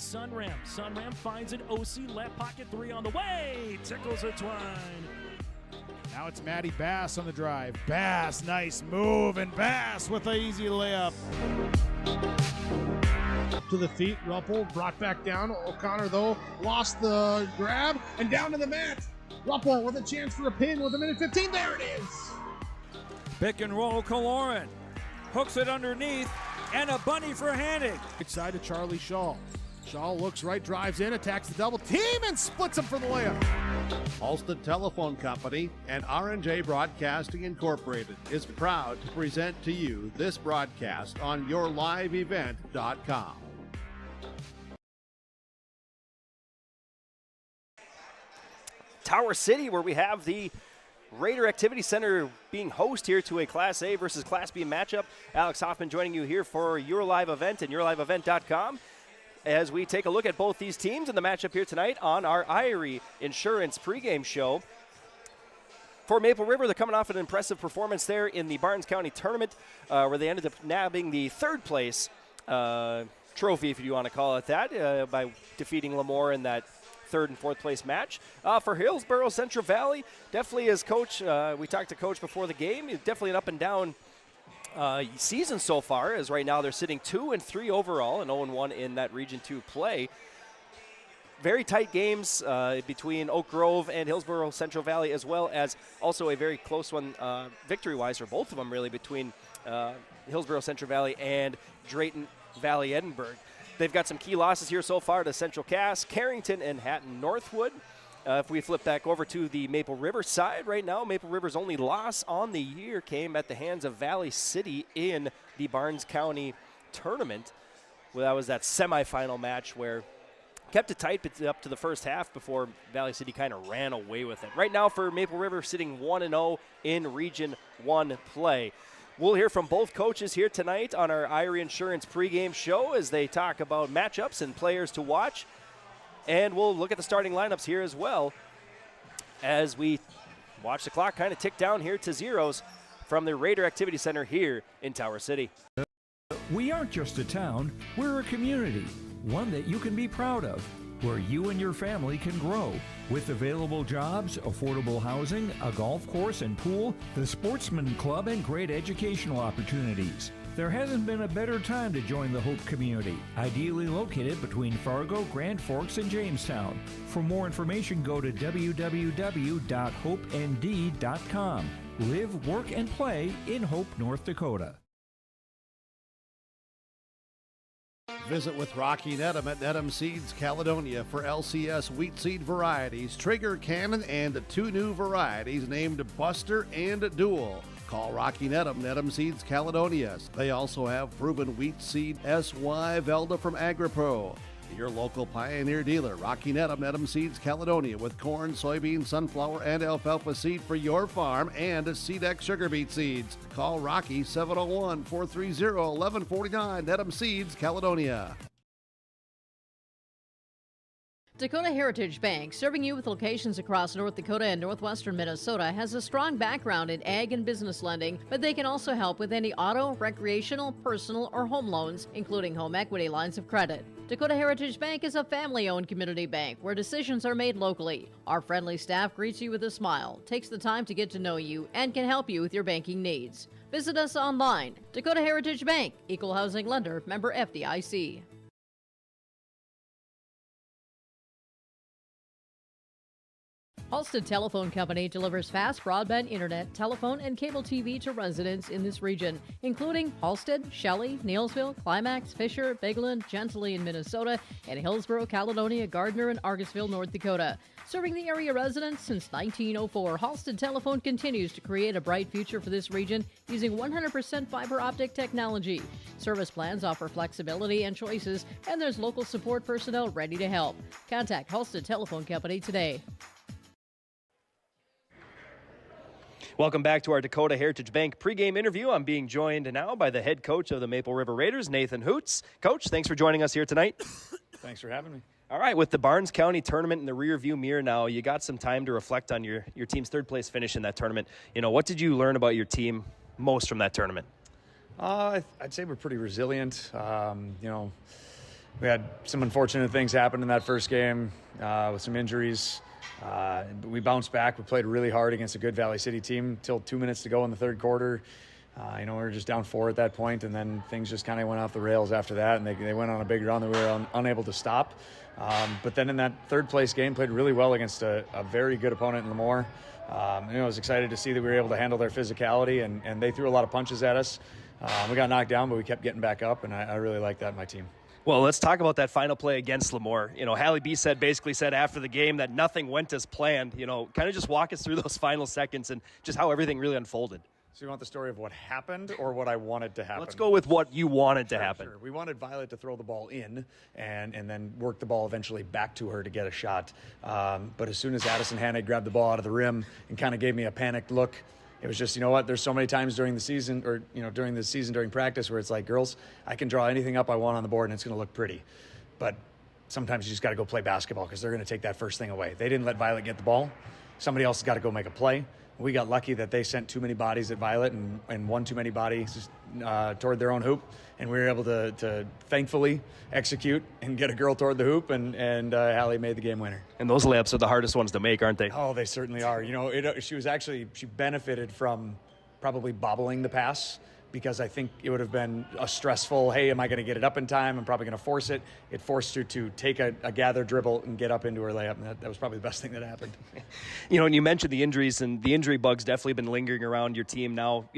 Sunram. Sunram finds an OC left pocket three on the way. Tickles it Twine. Now it's Matty Bass on the drive. Bass, nice move, and Bass with an easy layup. To the feet, Ruppel brought back down. O'Connor, though, lost the grab and down to the mat. Ruppel with a chance for a pin with a minute 15. There it is. Pick and roll, Kaloran. Hooks it underneath, and a bunny for Hannig. Right side to Charlie Shaw. Shaw looks right, drives in, attacks the double team, and splits him for the layup. Halstead Telephone Company and R&J Broadcasting Incorporated is proud to present to you this broadcast on yourliveevent.com. Tower City, where we have the Raider Activity Center being host here to a Class A versus Class B matchup. Alex Hoffman joining you here for Your Live Event and yourliveevent.com as we take a look at both these teams in the matchup here tonight on our Irie Insurance pregame show. For Maple River, they're coming off an impressive performance there in the Barnes County tournament where they ended up nabbing the third place trophy, if you want to call it that, by defeating Lemoore in that third and fourth place match. For Hillsboro-Central Valley, definitely as coach, we talked to coach before the game, definitely an up and down season so far, as right now they're sitting 2-3 overall and 0-1 in that Region 2 play. Very tight games between Oak Grove and Hillsboro-Central Valley, as well as also a very close one victory-wise for both of them, really, between Hillsboro-Central Valley and Drayton Valley Edinburgh. They've got some key losses here so far to Central Cass, Carrington, and Hatton Northwood. If we flip back over to the Maple River side right now, Maple River's only loss on the year came at the hands of Valley City in the Barnes County tournament. Well, that was that semifinal match where kept it tight up to the first half before Valley City kind of ran away with it. Right now for Maple River, sitting 1-0 in Region 1 play. We'll hear from both coaches here tonight on our Irie Insurance pregame show as they talk about matchups and players to watch. And we'll look at the starting lineups here as well as we watch the clock kind of tick down here to zeros from the Raider Activity Center here in Tower City. We aren't just a town, we're a community, one that you can be proud of, where you and your family can grow. With available jobs, affordable housing, a golf course and pool, the Sportsman Club, and great educational opportunities. There hasn't been a better time to join the Hope community, ideally located between Fargo, Grand Forks, and Jamestown. For more information, go to www.hopend.com. Live, work, and play in Hope, North Dakota. Visit with Rocky Nedham at Nedham Seeds Caledonia for LCS wheat seed varieties, Trigger, Cannon, and 2 new varieties named Buster and Dual. Call Rocky Nedham, Nedham Seeds Caledonia. They also have proven wheat seed SY Velda from AgriPro. Your local Pioneer dealer, Rocky Nedham, Nedham Seeds Caledonia, with corn, soybean, sunflower, and alfalfa seed for your farm and SeedX sugar beet seeds. Call Rocky 701-430-1149, Nedham Seeds Caledonia. Dakota Heritage Bank, serving you with locations across North Dakota and northwestern Minnesota, has a strong background in ag and business lending, but they can also help with any auto, recreational, personal, or home loans, including home equity lines of credit. Dakota Heritage Bank is a family-owned community bank where decisions are made locally. Our friendly staff greets you with a smile, takes the time to get to know you, and can help you with your banking needs. Visit us online. Dakota Heritage Bank, Equal Housing Lender, member FDIC. Halstead Telephone Company delivers fast broadband internet, telephone, and cable TV to residents in this region, including Halstead, Shelley, Neilsville, Climax, Fisher, Bigland, Gentilly in Minnesota, and Hillsboro, Caledonia, Gardner, and Argosville, North Dakota. Serving the area residents since 1904, Halstead Telephone continues to create a bright future for this region using 100% fiber optic technology. Service plans offer flexibility and choices, and there's local support personnel ready to help. Contact Halstead Telephone Company today. Welcome back to our Dakota Heritage Bank pregame interview. I'm being joined now by the head coach of the Maple River Raiders, Nathan Hoots. Coach, thanks for joining us here tonight. Thanks for having me. All right, with the Barnes County tournament in the rearview mirror now, you got some time to reflect on your team's third place finish in that tournament. You know, what did you learn about your team most from that tournament? I'd say we're pretty resilient. we had some unfortunate things happen in that first game with some injuries. We bounced back. We played really hard against a good Valley City team till 2 minutes to go in the third quarter. We were just down 4 at that point, and then things just kind of went off the rails after that, and they went on a big run that we were unable to stop. But then in that third place game, played really well against a very good opponent in Lemoore. I was excited to see that we were able to handle their physicality, and they threw a lot of punches at us. We got knocked down, but we kept getting back up, and I really like that in my team. Well, let's talk about that final play against Lemoore. Hallie B basically said after the game that nothing went as planned. Kind of just walk us through those final seconds and just how everything really unfolded. So you want the story of what happened or what I wanted to happen? Let's go with what you wanted to happen. Sure. We wanted Violet to throw the ball in and then work the ball eventually back to her to get a shot. But as soon as Addison Hannig grabbed the ball out of the rim and kind of gave me a panicked look, it was just, there's so many times during the season or, during practice where it's like, girls, I can draw anything up I want on the board and it's going to look pretty. But sometimes you just got to go play basketball because they're going to take that first thing away. They didn't let Violet get the ball. Somebody else has got to go make a play. We got lucky that they sent too many bodies at Violet and one too many bodies toward their own hoop. And we were able to thankfully execute and get a girl toward the hoop, and Hallie made the game winner. And those layups are the hardest ones to make, aren't they? Oh, they certainly are. She benefited from probably bobbling the pass, because I think it would have been a stressful, hey, am I going to get it up in time? I'm probably going to force it. It forced her to take a gather dribble and get up into her layup, and that was probably the best thing that happened. And you mentioned the injuries, and the injury bug's definitely been lingering around your team now.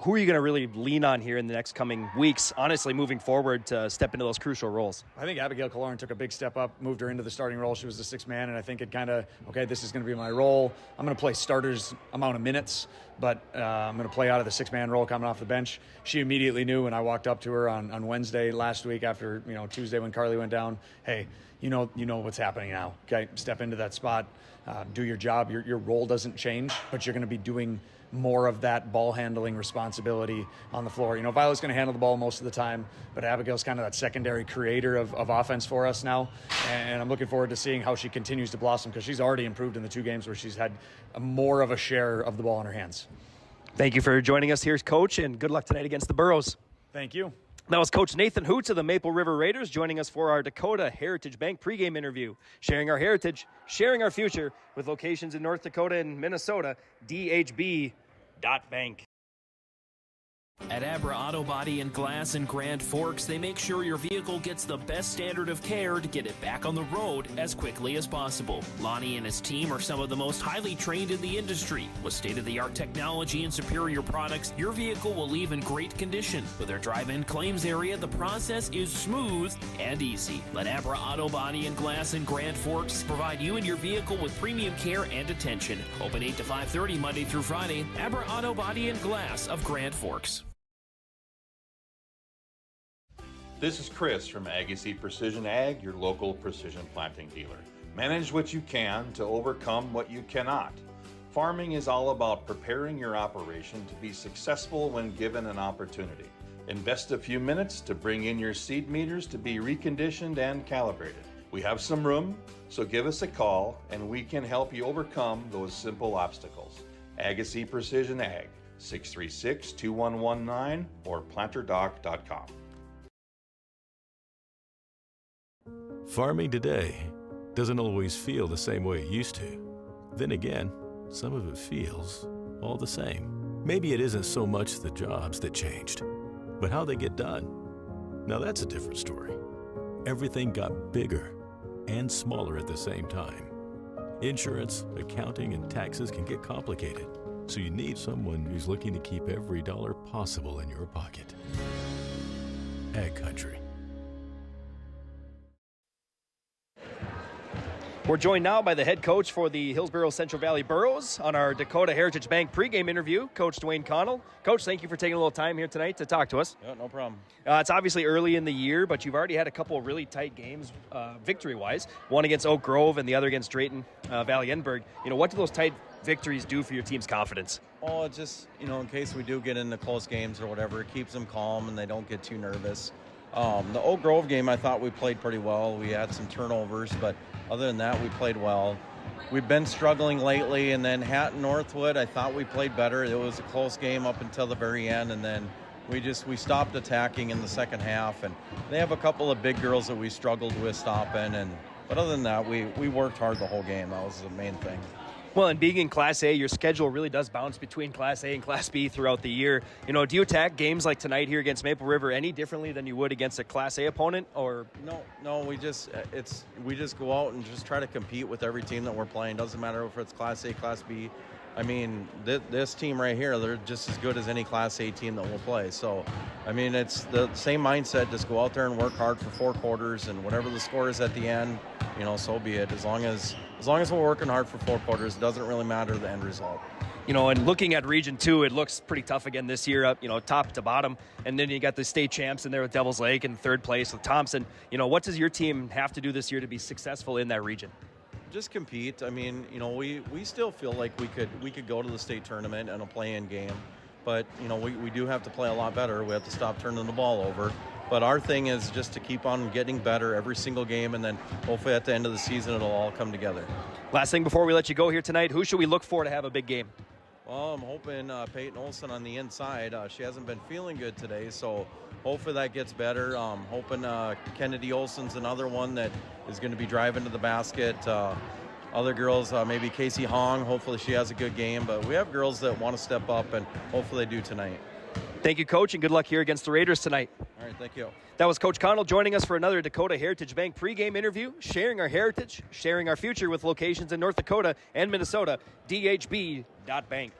Who are you going to really lean on here in the next coming weeks, honestly, moving forward to step into those crucial roles? I think Abigail Kaloran took a big step up, moved her into the starting role. She was the sixth man, and I think it kind of, okay, this is going to be my role. I'm going to play starters amount of minutes, but I'm going to play out of the six-man role coming off the bench. She immediately knew when I walked up to her on Wednesday last week after, Tuesday when Carly went down, hey, you know what's happening now. Okay, step into that spot, do your job. Your role doesn't change, but you're going to be doing more of that ball handling responsibility on the floor. Violet's going to handle the ball most of the time, but Abigail's kind of that secondary creator of offense for us now. And I'm looking forward to seeing how she continues to blossom, because she's already improved in the 2 games where she's had more of a share of the ball in her hands. Thank you for joining us here, Coach, and good luck tonight against the Burros. Thank you. That was Coach Nathan Hoots of the Maple River Raiders joining us for our Dakota Heritage Bank pregame interview. Sharing our heritage, sharing our future, with locations in North Dakota and Minnesota, DHB.bank. At Abra Auto Body and Glass in Grand Forks, they make sure your vehicle gets the best standard of care to get it back on the road as quickly as possible. Lonnie and his team are some of the most highly trained in the industry. With state-of-the-art technology and superior products, your vehicle will leave in great condition. With their drive-in claims area, the process is smooth and easy. Let Abra Auto Body and Glass in Grand Forks provide you and your vehicle with premium care and attention. Open 8 to 5:30 Monday through Friday. Abra Auto Body and Glass of Grand Forks. This is Chris from Agassiz Precision Ag, your local precision planting dealer. Manage what you can to overcome what you cannot. Farming is all about preparing your operation to be successful when given an opportunity. Invest a few minutes to bring in your seed meters to be reconditioned and calibrated. We have some room, so give us a call and we can help you overcome those simple obstacles. Agassiz Precision Ag, 636-2119 or planterdoc.com. Farming today doesn't always feel the same way it used to. Then again, some of it feels all the same. Maybe it isn't so much the jobs that changed, but how they get done. Now that's a different story. Everything got bigger and smaller at the same time. Insurance, accounting, and taxes can get complicated, so you need someone who's looking to keep every dollar possible in your pocket. Ag Country. We're joined now by the head coach for the Hillsboro-Central Valley Burros on our Dakota Heritage Bank pregame interview, Coach Dwayne Connell. Coach, thank you for taking a little time here tonight to talk to us. Yeah, no problem. It's obviously early in the year, but you've already had a couple of really tight games victory-wise, one against Oak Grove and the other against Drayton Valley Enberg. What do those tight victories do for your team's confidence? Oh, it's just, in case we do get into close games or whatever, it keeps them calm and they don't get too nervous. The Oak Grove game, I thought we played pretty well. We had some turnovers, but other than that, we played well. We've been struggling lately, and then Hatton Northwood, I thought we played better. It was a close game up until the very end, and then we stopped attacking in the second half, and they have a couple of big girls that we struggled with stopping, but other than that, we worked hard the whole game. That was the main thing. Well, and being in Class A, your schedule really does bounce between Class A and Class B throughout the year. Do you attack games like tonight here against Maple River any differently than you would against a Class A opponent? Or no, we just go out and just try to compete with every team that we're playing. Doesn't matter if it's Class A, Class B. I mean, this team right here, they're just as good as any Class A team that will play. So, I mean, it's the same mindset. Just go out there and work hard for 4 quarters, and whatever the score is at the end, so be it. As long as we're working hard for 4 quarters, it doesn't really matter the end result. And looking at Region 2, it looks pretty tough again this year, top to bottom. And then you got the state champs in there with Devils Lake in 3rd place with Thompson. What does your team have to do this year to be successful in that region? Just compete. I mean, we still feel like we could go to the state tournament and a play-in game, but we do have to play a lot better. We have to stop turning the ball over. But our thing is just to keep on getting better every single game, and then hopefully at the end of the season it'll all come together. Last thing before we let you go here tonight, who should we look for to have a big game? Well, I'm hoping Peyton Olson on the inside. She hasn't been feeling good today, so hopefully that gets better. Hoping Kennedy Olson's another one that is going to be driving to the basket. Other girls, maybe Casey Hong, hopefully she has a good game. But we have girls that want to step up, and hopefully they do tonight. Thank you, Coach, and good luck here against the Raiders tonight. All right, thank you. That was Coach Connell joining us for another Dakota Heritage Bank pregame interview, sharing our heritage, sharing our future with locations in North Dakota and Minnesota. DHB.bank.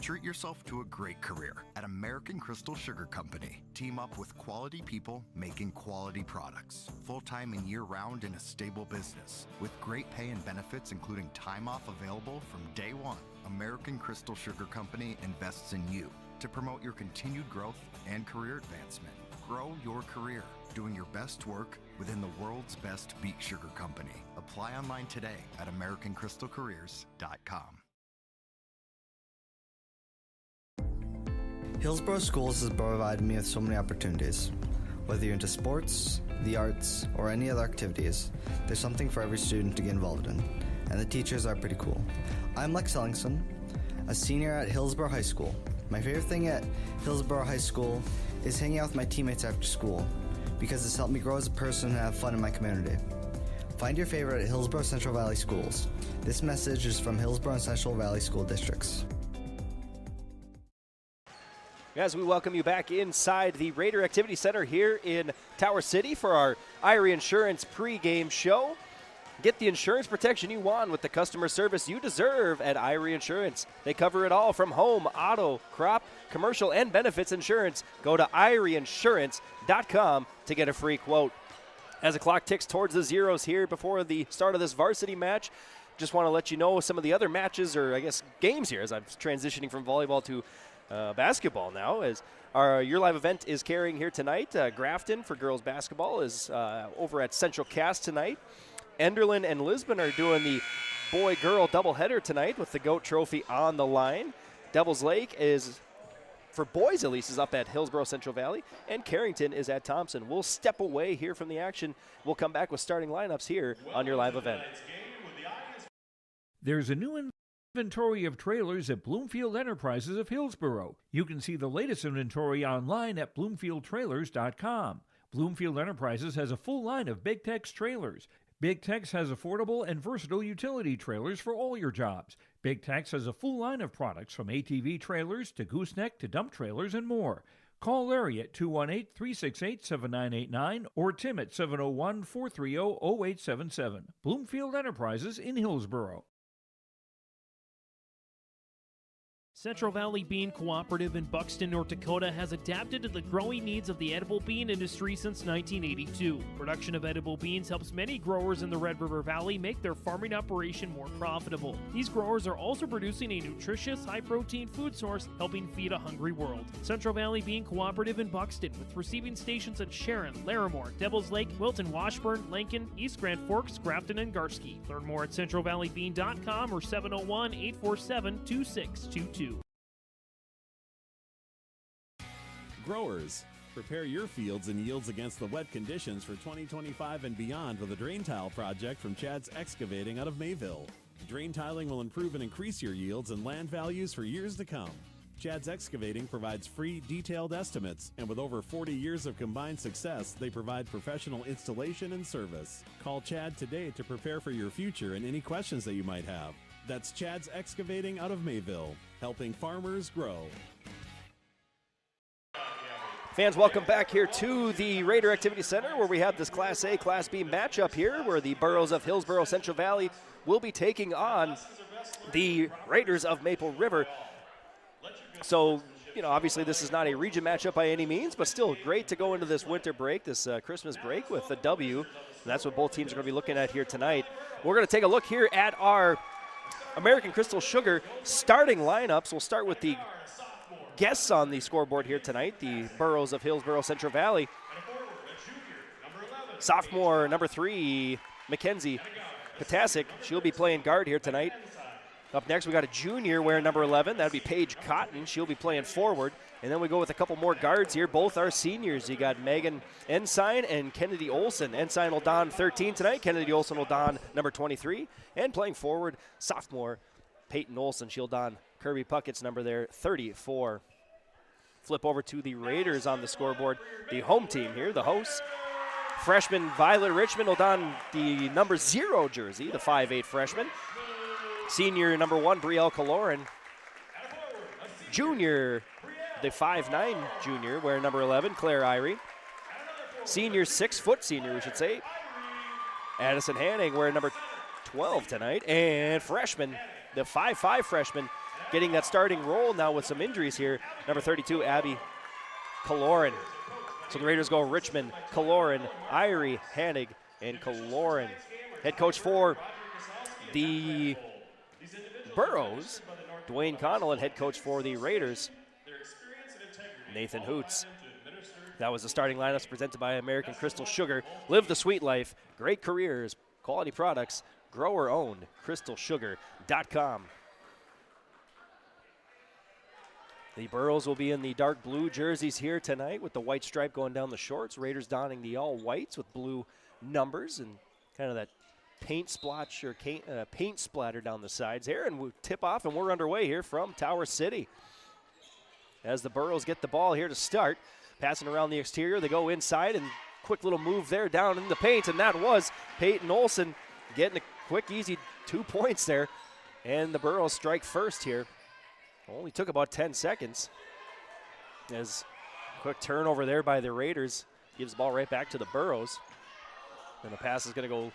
Treat yourself to a great career at American Crystal Sugar Company. Team up with quality people making quality products. Full-time and year-round in a stable business. With great pay and benefits including time off available from day one. American Crystal Sugar Company invests in you to promote your continued growth and career advancement. Grow your career, doing your best work within the world's best beet sugar company. Apply online today at AmericanCrystalCareers.com. Hillsboro Schools has provided me with so many opportunities. Whether you're into sports, the arts, or any other activities, there's something for every student to get involved in, and the teachers are pretty cool. I'm Lex Ellingson, a senior at Hillsboro High School. My favorite thing at Hillsboro High School is hanging out with my teammates after school, because it's helped me grow as a person and have fun in my community. Find your favorite at Hillsboro-Central Valley Schools. This message is from Hillsboro and Central Valley School Districts. As we welcome you back inside the Raider Activity Center here in Tower City for our Irie Insurance pregame show. Get the insurance protection you want with the customer service you deserve at Irie Insurance. They cover it all from home, auto, crop, commercial, and benefits insurance. Go to IrieInsurance.com to get a free quote. As the clock ticks towards the zeros here before the start of this varsity match, just want to let you know some of the other matches, or I guess games here, as I'm transitioning from volleyball to basketball now, as your live event is carrying here tonight. Grafton for girls basketball is over at Central Cast tonight. Enderlin and Lisbon are doing the boy-girl doubleheader tonight with the GOAT Trophy on the line. Devils Lake is, for boys at least, is up at Hillsboro-Central Valley, and Carrington is at Thompson. We'll step away here from the action. We'll come back with starting lineups here on your live event. There's a new inventory of trailers at Bloomfield Enterprises of Hillsboro. You can see the latest inventory online at BloomfieldTrailers.com. Bloomfield Enterprises has a full line of Big Tex trailers. Big Tex has affordable and versatile utility trailers for all your jobs. Big Tex has a full line of products from ATV trailers to gooseneck to dump trailers and more. Call Larry at 218-368-7989 or Tim at 701-430-0877. Bloomfield Enterprises in Hillsboro. Central Valley Bean Cooperative in Buxton, North Dakota has adapted to the growing needs of the edible bean industry since 1982. Production of edible beans helps many growers in the Red River Valley make their farming operation more profitable. These growers are also producing a nutritious, high-protein food source, helping feed a hungry world. Central Valley Bean Cooperative in Buxton, with receiving stations at Sharon, Larimore, Devils Lake, Wilton, Washburn, Lincoln, East Grand Forks, Grafton, and Garski. Learn more at centralvalleybean.com or 701-847-2622. Growers, prepare your fields and yields against the wet conditions for 2025 and beyond with a drain tile project from Chad's Excavating out of Mayville. Drain tiling will improve and increase your yields and land values for years to come. Chad's Excavating provides free, detailed estimates, and with over 40 years of combined success, they provide professional installation and service. Call Chad today to prepare for your future and any questions that you might have. That's Chad's Excavating out of Mayville, helping farmers grow. Fans, welcome back here to the Raider Activity Center, where we have this Class A, Class B matchup here, where the Burros of Hillsboro-Central Valley will be taking on the Raiders of Maple River. So, obviously this is not a region matchup by any means, but still great to go into this winter break, this Christmas break with a W. And that's what both teams are going to be looking at here tonight. We're going to take a look here at our American Crystal Sugar starting lineups. We'll start with the guests on the scoreboard here tonight, the Burros of Hillsboro-Central Valley. Sophomore number 3, Mackenzie Potasic. She'll be playing guard here tonight. Up next, we got a junior wearing number 11. That would be Paige Cotton. She'll be playing forward. And then we go with a couple more guards here. Both are seniors. You got Megan Ensign and Kennedy Olson. Ensign will don 13 tonight. Kennedy Olson will don number 23. And playing forward, sophomore Peyton Olson. She'll don Kirby Puckett's number there, 34. Flip over to the Raiders on the scoreboard. The home team here, the hosts. Freshman Violet Richmond will don the number 0 jersey, the 5'8 freshman. Senior number 1, Brielle Caloran. Junior, the 5'9 junior, wearing number 11, Claire Irie. Senior, 6-foot senior, we should say, Addison Hanning, wearing number 12 tonight. And freshman, the 5'5 freshman, getting that starting role now with some injuries here, number 32, Abby Caloran. So the Raiders go Richmond, Caloran, Irie, Hannig, and Caloran. Head coach for the Burros, Dwayne Connell, and head coach for the Raiders, Nathan Hoots. That was the starting lineups presented by American Crystal Sugar. Live the sweet life, great careers, quality products, grower-owned, crystalsugar.com. The Burros will be in the dark blue jerseys here tonight with the white stripe going down the shorts. Raiders donning the all whites with blue numbers and kind of that paint splotch or paint splatter down the sides here. And we tip off, and we're underway here from Tower City. As the Burros get the ball here to start, passing around the exterior, they go inside, and quick little move there down in the paint, and that was Peyton Olson getting a quick, easy 2 points there. And the Burros strike first here. Only took about 10 seconds. As quick turnover there by the Raiders gives the ball right back to the Burros. And the pass is going to go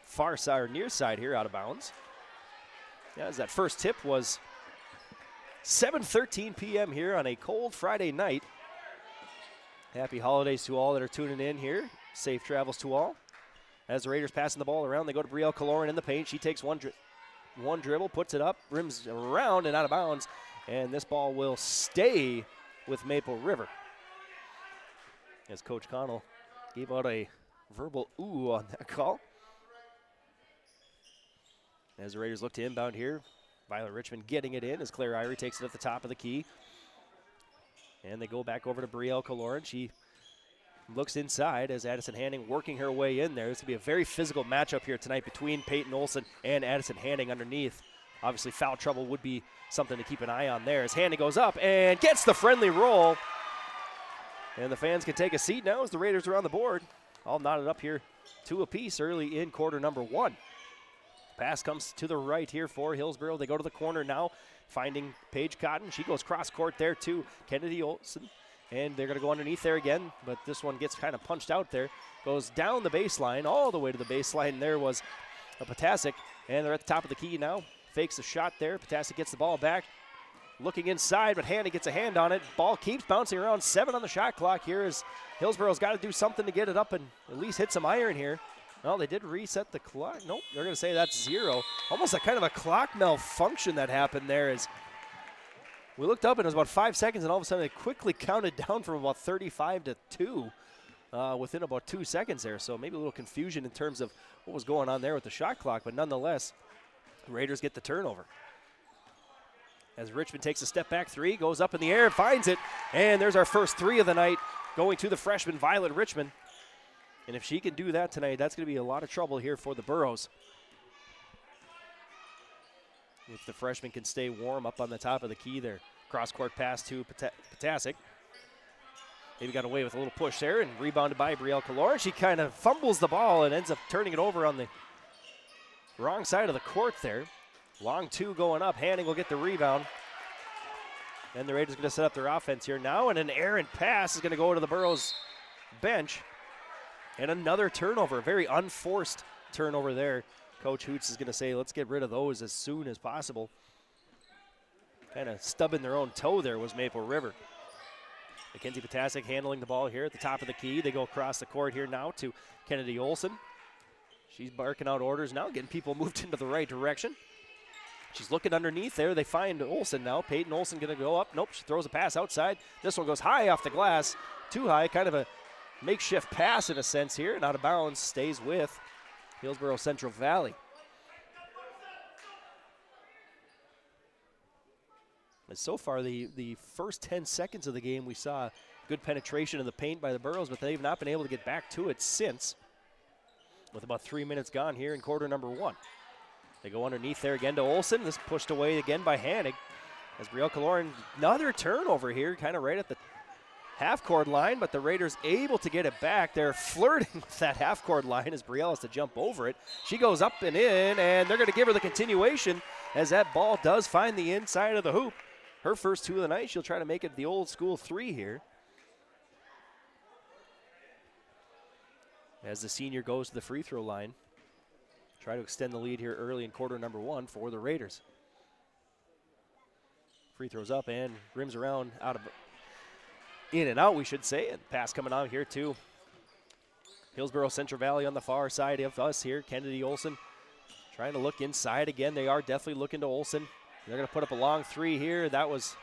far side or near side here, out of bounds. As that first tip was 7:13 p.m. here on a cold Friday night. Happy holidays to all that are tuning in here. Safe travels to all. As the Raiders passing the ball around, they go to Brielle Caloran in the paint. She takes one dribble, puts it up, rims around and out of bounds. And this ball will stay with Maple River. As Coach Connell gave out a verbal ooh on that call. As the Raiders look to inbound here, Violet Richmond getting it in as Claire Irie takes it at the top of the key. And they go back over to Brielle Caloran. She looks inside as Addison Hanning working her way in there. This will be a very physical matchup here tonight between Peyton Olson and Addison Hanning underneath. Obviously, foul trouble would be something to keep an eye on there as Hanning goes up and gets the friendly roll. And the fans can take a seat now as the Raiders are on the board. All knotted up here 2 apiece early in quarter number 1. Pass comes to the right here for Hillsboro. They go to the corner now, finding Paige Cotton. She goes cross court there to Kennedy Olson. And they're going to go underneath there again, but this one gets kind of punched out there. Goes down the baseline, all the way to the baseline. There was a Potasic, and they're at the top of the key now. Fakes a shot there. Potasic gets the ball back. Looking inside, but Hanny gets a hand on it. Ball keeps bouncing around. 7 on the shot clock here as Hillsboro's got to do something to get it up and at least hit some iron here. Well, they did reset the clock. Nope, they're going to say that's 0. Almost a kind of a clock malfunction that happened there as we looked up and it was about 5 seconds, and all of a sudden it quickly counted down from about 35 to 2 within about 2 seconds there. So maybe a little confusion in terms of what was going on there with the shot clock, but nonetheless, the Raiders get the turnover. As Richmond takes a step back 3, goes up in the air, finds it, and there's our first 3 of the night going to the freshman Violet Richmond. And if she can do that tonight, that's going to be a lot of trouble here for the Burros. If the freshman can stay warm up on the top of the key there. Cross-court pass to Potasic. Maybe got away with a little push there and rebounded by Brielle Kaloran. She kind of fumbles the ball and ends up turning it over on the wrong side of the court there. Long two going up. Hanning will get the rebound. And the Raiders going to set up their offense here now, and an errant pass is going to go to the Burrows bench. And another turnover, a very unforced turnover there. Coach Hoots is going to say, let's get rid of those as soon as possible. Kind of stubbing their own toe there was Maple River. Mackenzie Potasic handling the ball here at the top of the key. They go across the court here now to Kennedy Olson. She's barking out orders now, getting people moved into the right direction. She's looking underneath there. They find Olson now. Peyton Olson going to go up. Nope, she throws a pass outside. This one goes high off the glass. Too high, kind of a makeshift pass in a sense here. And out of bounds, stays with Hillsboro-Central Valley. And so far, the first 10 seconds of the game, we saw good penetration in the paint by the Burrows, but they've not been able to get back to it since, with about 3 minutes gone here in quarter number one. They go underneath there again to Olson. This pushed away again by Hannig. As Brielle Kaloran, another turnover here, kind of right at the half-court line, but the Raiders able to get it back. They're flirting with that half-court line as Brielle has to jump over it. She goes up and in, and they're going to give her the continuation as that ball does find the inside of the hoop. Her first two of the night, she'll try to make it the old school three here. As the senior goes to the free throw line. Try to extend the lead here early in quarter number one for the Raiders. Free throws up and rims around in and out, we should say. And pass coming out here to Hillsboro-Central Valley on the far side of us here. Kennedy Olson trying to look inside again. They are definitely looking to Olson. They're going to put up a long three here. That was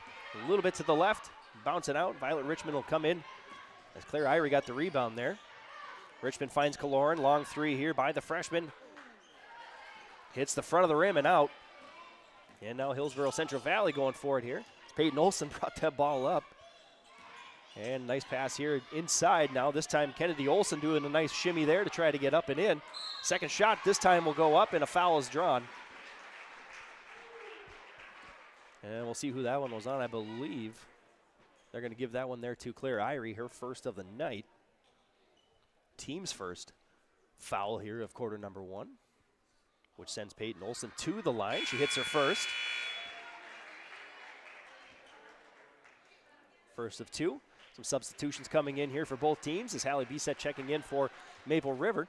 a little bit to the left. Bouncing out. Violet Richmond will come in as Claire Irie got the rebound there. Richmond finds Kaloran. Long three here by the freshman. Hits the front of the rim and out. And now Hillsboro-Central Valley going for it here. Peyton Olson brought that ball up. And nice pass here inside now. This time Kennedy Olson doing a nice shimmy there to try to get up and in. Second shot this time will go up and a foul is drawn. And we'll see who that one was on. I believe they're going to give that one there to Claire Irie, her first of the night. Team's first foul here of quarter number one, which sends Peyton Olson to the line. She hits her first. First of two. Some substitutions coming in here for both teams as Hallie Bisset checking in for Maple River.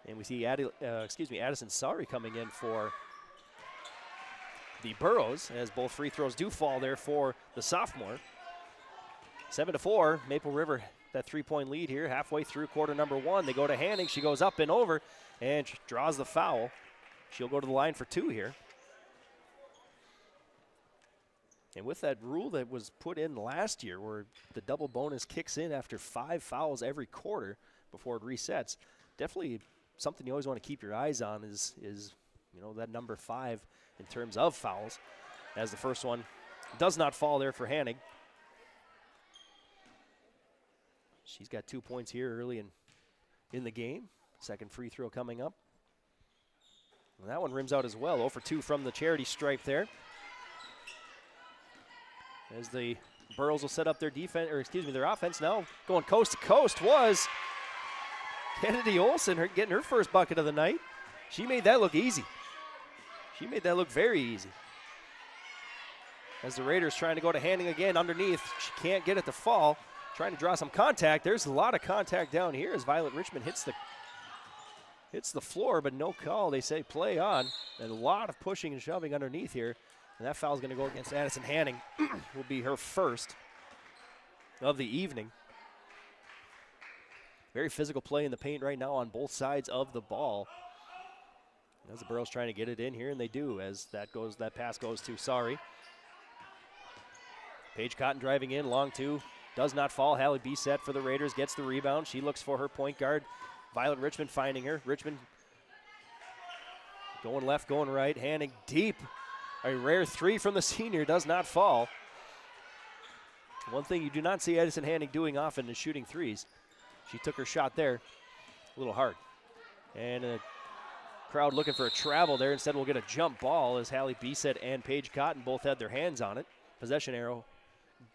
And we see Addison Sari coming in for the Burrows, as both free throws do fall there for the sophomore. 7-4, Maple River, that three-point lead here halfway through quarter number one. They go to Hanning. She goes up and over and draws the foul. She'll go to the line for two here. And with that rule that was put in last year where the double bonus kicks in after 5 fouls every quarter before it resets, definitely something you always want to keep your eyes on is that number 5 in terms of fouls, as the first one does not fall there for Hanning. She's got 2 points here early in the game. Second free throw coming up. And that one rims out as well. 0 for 2 from the charity stripe there. As the Burrows will set up their their offense now. Going coast to coast was Kennedy Olson, getting her first bucket of the night. She made that look easy. She made that look very easy. As the Raiders trying to go to Hanning again underneath. She can't get it to fall. Trying to draw some contact. There's a lot of contact down here as Violet Richmond hits the floor, but no call. They say play on. And a lot of pushing and shoving underneath here. And that foul is going to go against Addison Hanning. Will be her first of the evening. Very physical play in the paint right now on both sides of the ball. As the Burrows trying to get it in here, and they do, as that pass goes to Sari. Paige Cotton driving in, long two. Does not fall. Hallie Bisset for the Raiders gets the rebound. She looks for her point guard. Violet Richmond finding her. Richmond going left, going right. Hanning deep. A rare three from the senior does not fall. One thing you do not see Addison Hanning doing often is shooting threes. She took her shot there. A little hard. And a crowd looking for a travel there. Instead, we'll get a jump ball as Hallie Bisset and Paige Cotton both had their hands on it. Possession arrow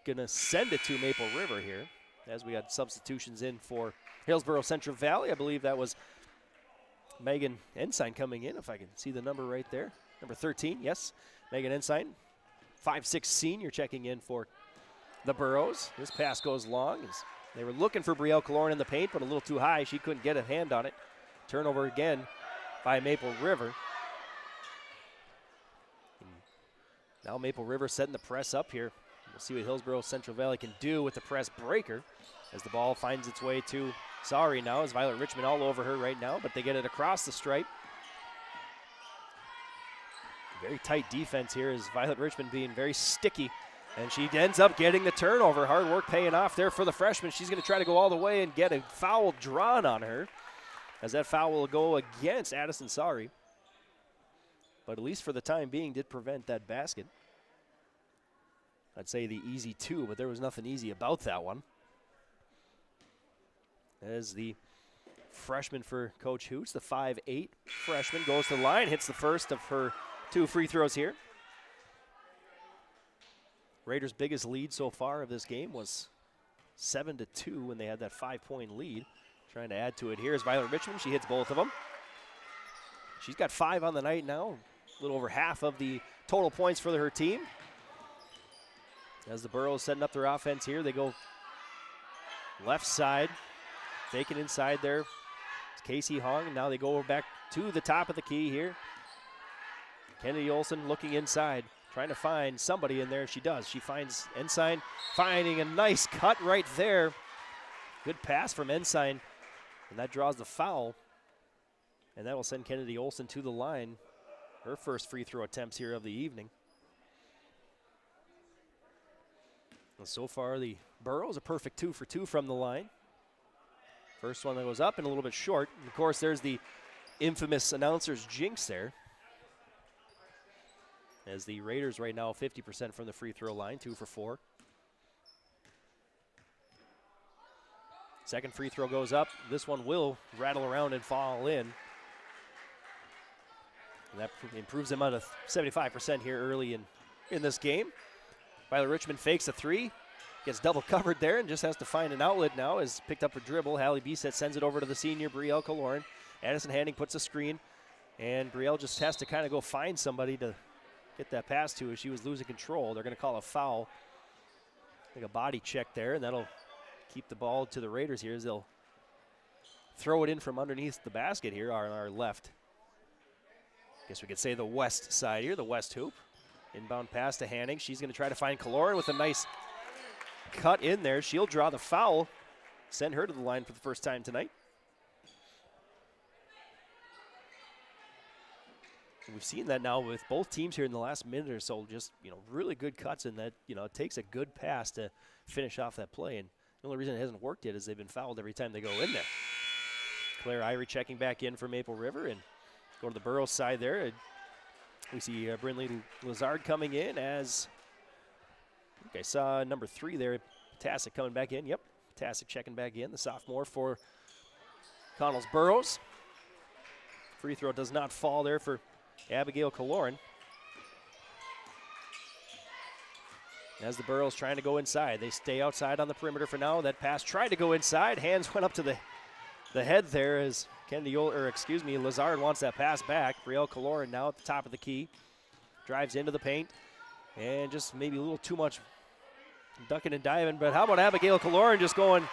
going to send it to Maple River here as we got substitutions in for Hillsboro-Central Valley. I believe that was Megan Ensign coming in, if I can see the number right there. Number 13, yes, Megan Ensign. 5'6" senior checking in for the Burros. This pass goes long. They were looking for Brielle Kaloran in the paint, but a little too high. She couldn't get a hand on it. Turnover again by Maple River. And now Maple River setting the press up here. We'll see what Hillsboro-Central Valley can do with the press breaker as the ball finds its way to Sorry now, as Violet Richmond all over her right now, but they get it across the stripe. Very tight defense here as Violet Richmond being very sticky, and she ends up getting the turnover. Hard work paying off there for the freshman. She's going to try to go all the way and get a foul drawn on her, as that foul will go against Addison Sorry. But at least for the time being did prevent that basket. I'd say the easy two, but there was nothing easy about that one. As the freshman for Coach Hoots, the 5'8" freshman, goes to the line, hits the first of her 2 free throws here. Raiders' biggest lead so far of this game was 7-2 when they had that 5-point lead. Trying to add to it here is Violet Richmond. She hits both of them. She's got 5 on the night now, a little over half of the total points for her team. As the Burros setting up their offense here, they go left side. Taken inside there. It's Casey Hong, and now they go back to the top of the key here. Kennedy Olson looking inside, trying to find somebody in there. She does. She finds Ensign, finding a nice cut right there. Good pass from Ensign, and that draws the foul. And that will send Kennedy Olson to the line. Her first free throw attempts here of the evening. And so far, the Burros a perfect 2 for 2 from the line. First one that goes up and a little bit short. And of course, there's the infamous announcer's jinx there. As the Raiders right now 50% from the free throw line, 2 for 4. Second free throw goes up. This one will rattle around and fall in. And that improves them out of 75% here early in this game. Violet Richmond fakes a 3. Gets double covered there and just has to find an outlet now. Has picked up a dribble. Hallie Bisset sends it over to the senior, Brielle Kaloran. Addison Handing puts a screen, and Brielle just has to kind of go find somebody to get that pass to as she was losing control. They're going to call a foul. I think a body check there, and that'll keep the ball to the Raiders here as they'll throw it in from underneath the basket here on our left. Guess we could say the west side here, the west hoop. Inbound pass to Handing. She's going to try to find Kaloran with a nice cut in there. She'll draw the foul, send her to the line for the first time tonight. And we've seen that now with both teams here in the last minute or so, just, really good cuts in that, it takes a good pass to finish off that play. And the only reason it hasn't worked yet is they've been fouled every time they go in there. Claire Irie checking back in for Maple River and go to the Burros side there. And we see Brinley Lazard coming in as I think I saw number 3 there, Tassick coming back in. Yep, Tassick checking back in, the sophomore for Connell's Burros. Free throw does not fall there for Abigail Kaloran. As the Burros trying to go inside, they stay outside on the perimeter for now. That pass tried to go inside. Hands went up to the head there as Lazard wants that pass back. Brielle Kaloran now at the top of the key. Drives into the paint. And just maybe a little too much ducking and diving. But how about Abigail Kaloran just going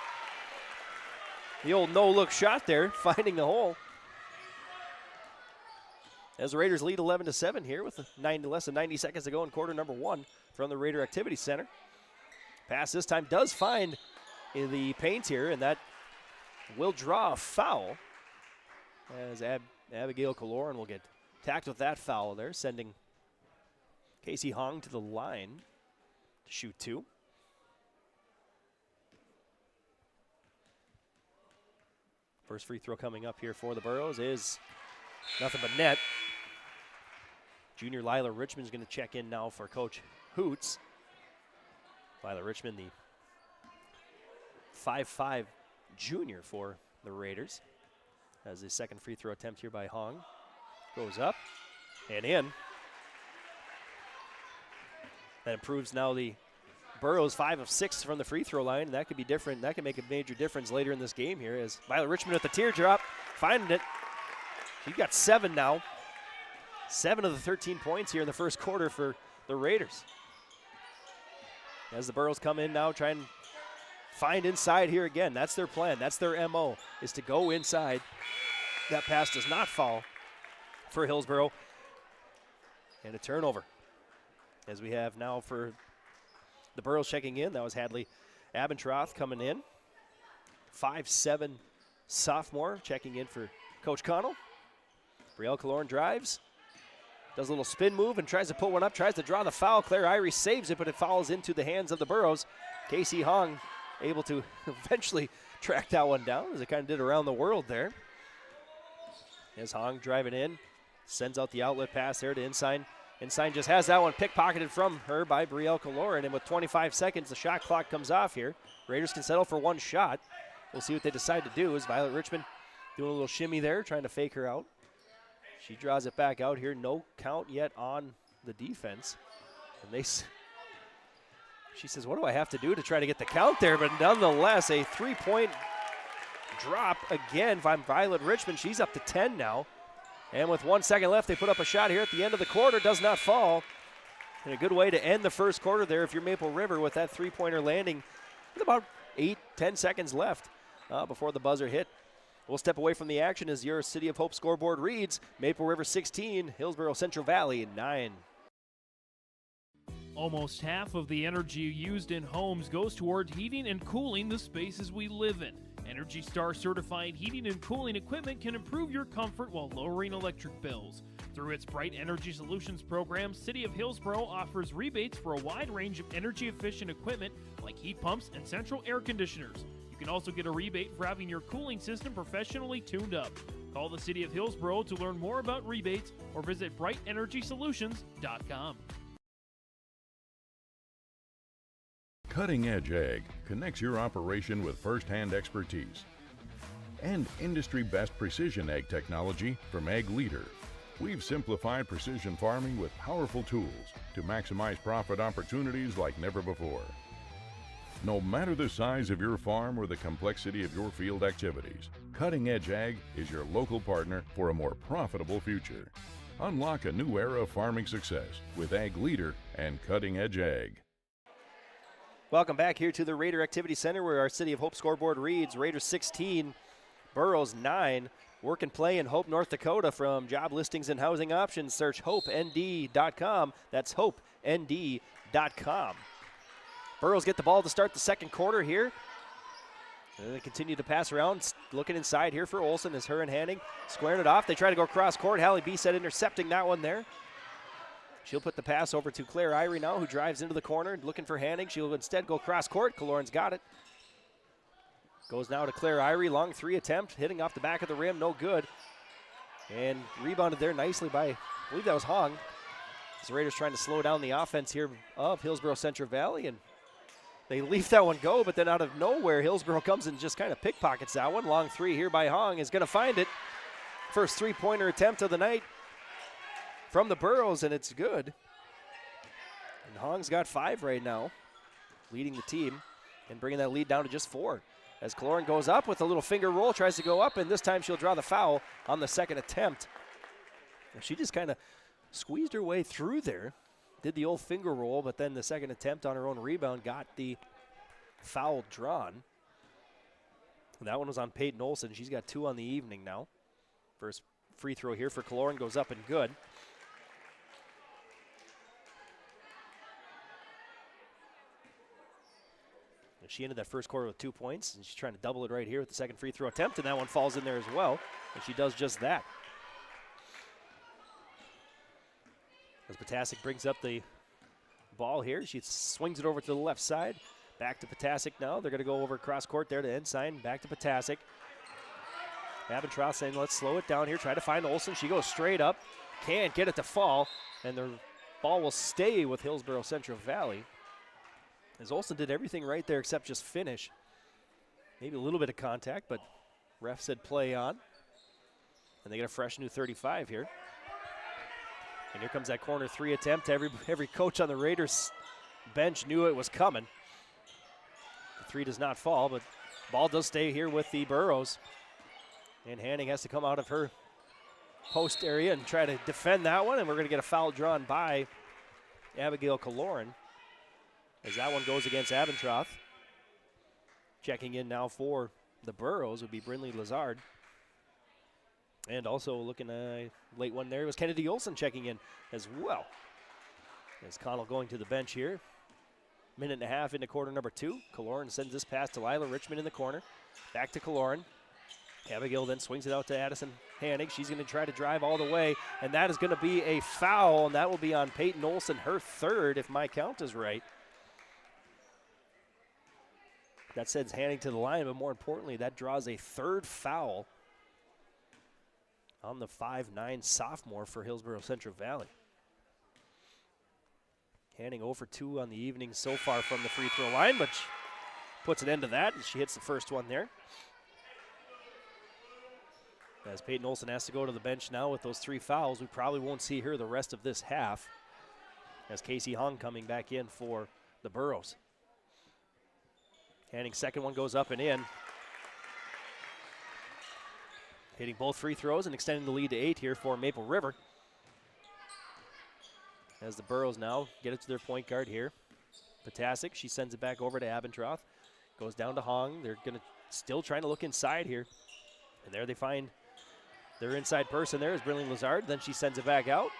the old no-look shot there, finding the hole. As the Raiders lead 11-7 here with less than 90 seconds to go in quarter number 1 from the Raider Activity Center. Pass this time does find in the paint here, and that will draw a foul. As Abigail Kaloran will get tacked with that foul there, sending Casey Hong to the line to shoot 2. First free throw coming up here for the Burros is nothing but net. Junior Lila Richmond is going to check in now for Coach Hoots. Lila Richmond, the 5'5" junior for the Raiders. As the second free throw attempt here by Hong. Goes up and in. That improves now the Burrows 5 of 6 from the free throw line, and that could be different. That could make a major difference later in this game here as Violet Richmond with the teardrop, finding it. She got 7 now. 7 of the 13 points here in the first quarter for the Raiders. As the Burrows come in now, try and find inside here again. That's their plan. That's their MO, is to go inside. That pass does not fall for Hillsboro. And a turnover. As we have now for the Burrows checking in, that was Hadley Abendroth coming in. 5'7" sophomore checking in for Coach Connell. Brielle Kaloran drives, does a little spin move and tries to put one up, tries to draw the foul. Claire Irie saves it, but it falls into the hands of the Burrows. Casey Hong able to eventually track that one down, as it kind of did around the world there. As Hong driving in, sends out the outlet pass there to Ensign. Ensign just has that one pickpocketed from her by Brielle Kaloran, and with 25 seconds, the shot clock comes off here. Raiders can settle for one shot. We'll see what they decide to do, as Violet Richmond doing a little shimmy there, trying to fake her out. She draws it back out here. No count yet on the defense. And she says, what do I have to do to try to get the count there? But nonetheless, a 3-point drop again by Violet Richmond. She's up to 10 now. And with 1 second left, they put up a shot here at the end of the quarter. Does not fall. And a good way to end the first quarter there if you're Maple River, with that three-pointer landing with about 8-10 seconds left before the buzzer hit. We'll step away from the action as your City of Hope scoreboard reads: Maple River 16, Hillsboro-Central Valley 9. Almost half of the energy used in homes goes toward heating and cooling the spaces we live in. Energy Star certified heating and cooling equipment can improve your comfort while lowering electric bills. Through its Bright Energy Solutions program, City of Hillsboro offers rebates for a wide range of energy-efficient equipment like heat pumps and central air conditioners. You can also get a rebate for having your cooling system professionally tuned up. Call the City of Hillsboro to learn more about rebates or visit brightenergysolutions.com. Cutting Edge Ag connects your operation with first-hand expertise and industry-best precision ag technology from Ag Leader. We've simplified precision farming with powerful tools to maximize profit opportunities like never before. No matter the size of your farm or the complexity of your field activities, Cutting Edge Ag is your local partner for a more profitable future. Unlock a new era of farming success with Ag Leader and Cutting Edge Ag. Welcome back here to the Raider Activity Center, where our City of Hope scoreboard reads: Raiders 16, Burrows 9. Work and play in Hope, North Dakota. From job listings and housing options, search HopeND.com. That's HopeND.com. Burrows get the ball to start the second quarter here. And they continue to pass around, looking inside here for Olsen as her and Hanning squaring it off. They try to go cross court. Hallie Beeset intercepting that one there. She'll put the pass over to Claire Irie now, who drives into the corner looking for Hanning. She'll instead go cross court. Kaloran's got it. Goes now to Claire Irie. Long three attempt, hitting off the back of the rim, no good. And rebounded there nicely by, I believe that was Hong. The Raiders trying to slow down the offense here of Hillsboro-Central Valley, and they leave that one go, but then out of nowhere, Hillsboro comes and just kind of pickpockets that one. Long three here by Hong is going to find it. First three-pointer attempt of the night from the Burrows, and it's good. And Hong's got 5 right now, leading the team and bringing that lead down to just 4. As Kaloran goes up with a little finger roll, tries to go up, and this time she'll draw the foul on the second attempt. She just kind of squeezed her way through there, did the old finger roll, but then the second attempt on her own rebound got the foul drawn. That one was on Peyton Olsen. She's got 2 on the evening now. First free throw here for Kaloran goes up and good. She ended that first quarter with 2 points, and she's trying to double it right here with the second free throw attempt, and that one falls in there as well, and she does just that. As Potasic brings up the ball here, she swings it over to the left side. Back to Potasic now. They're going to go over cross court there to Ensign. Back to Potasic. Abendroth saying, let's slow it down here. Try to find Olsen. She goes straight up. Can't get it to fall, and the ball will stay with Hillsboro-Central Valley. As Olsen did everything right there except just finish. Maybe a little bit of contact, but ref said play on. And they get a fresh new 35 here. And here comes that corner three attempt. Every coach on the Raiders bench knew it was coming. The three does not fall, but ball does stay here with the Burros. And Hanning has to come out of her post area and try to defend that one, and we're going to get a foul drawn by Abigail Kaloran as that one goes against Abendroth. Checking in now for the Burros would be Brinley Lazard. And also looking late one there was Kennedy Olson checking in as well. As Connell going to the bench here. Minute and a half into quarter number 2. Kaloran sends this pass to Lila Richmond in the corner. Back to Kaloran. Abigail then swings it out to Addison Hanning. She's going to try to drive all the way, and that is going to be a foul, and that will be on Peyton Olson, her third, if my count is right. That sends Hanning to the line, but more importantly, that draws a third foul on the 5'9" sophomore for Hillsboro-Central Valley. Hanning 0 for 2 on the evening so far from the free throw line, but she puts an end to that, and she hits the first one there. As Peyton Olson has to go to the bench now with those 3 fouls, we probably won't see her the rest of this half. As Casey Hung coming back in for the Burros. Hanning's second one goes up and in. Hitting both free throws and extending the lead to 8 here for Maple River. As the Burros now get it to their point guard here. Potasic, she sends it back over to Abendroth. Goes down to Hong. They're going to still trying to look inside here. And there they find their inside person there is Brinley Lazard. Then she sends it back out.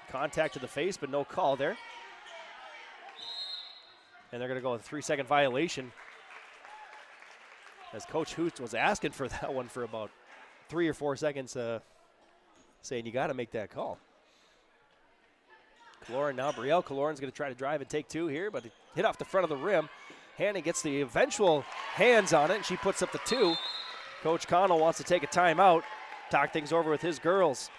Contact to the face, but no call there. And they're going to go with a 3-second violation. As Coach Hoots was asking for that one for about 3 or 4 seconds, saying you got to make that call. Kaloran now, Brielle Kaloran's going to try to drive and take 2 here, but it hit off the front of the rim. Hanning gets the eventual hands on it, and she puts up the 2. Coach Connell wants to take a timeout, talk things over with his girls.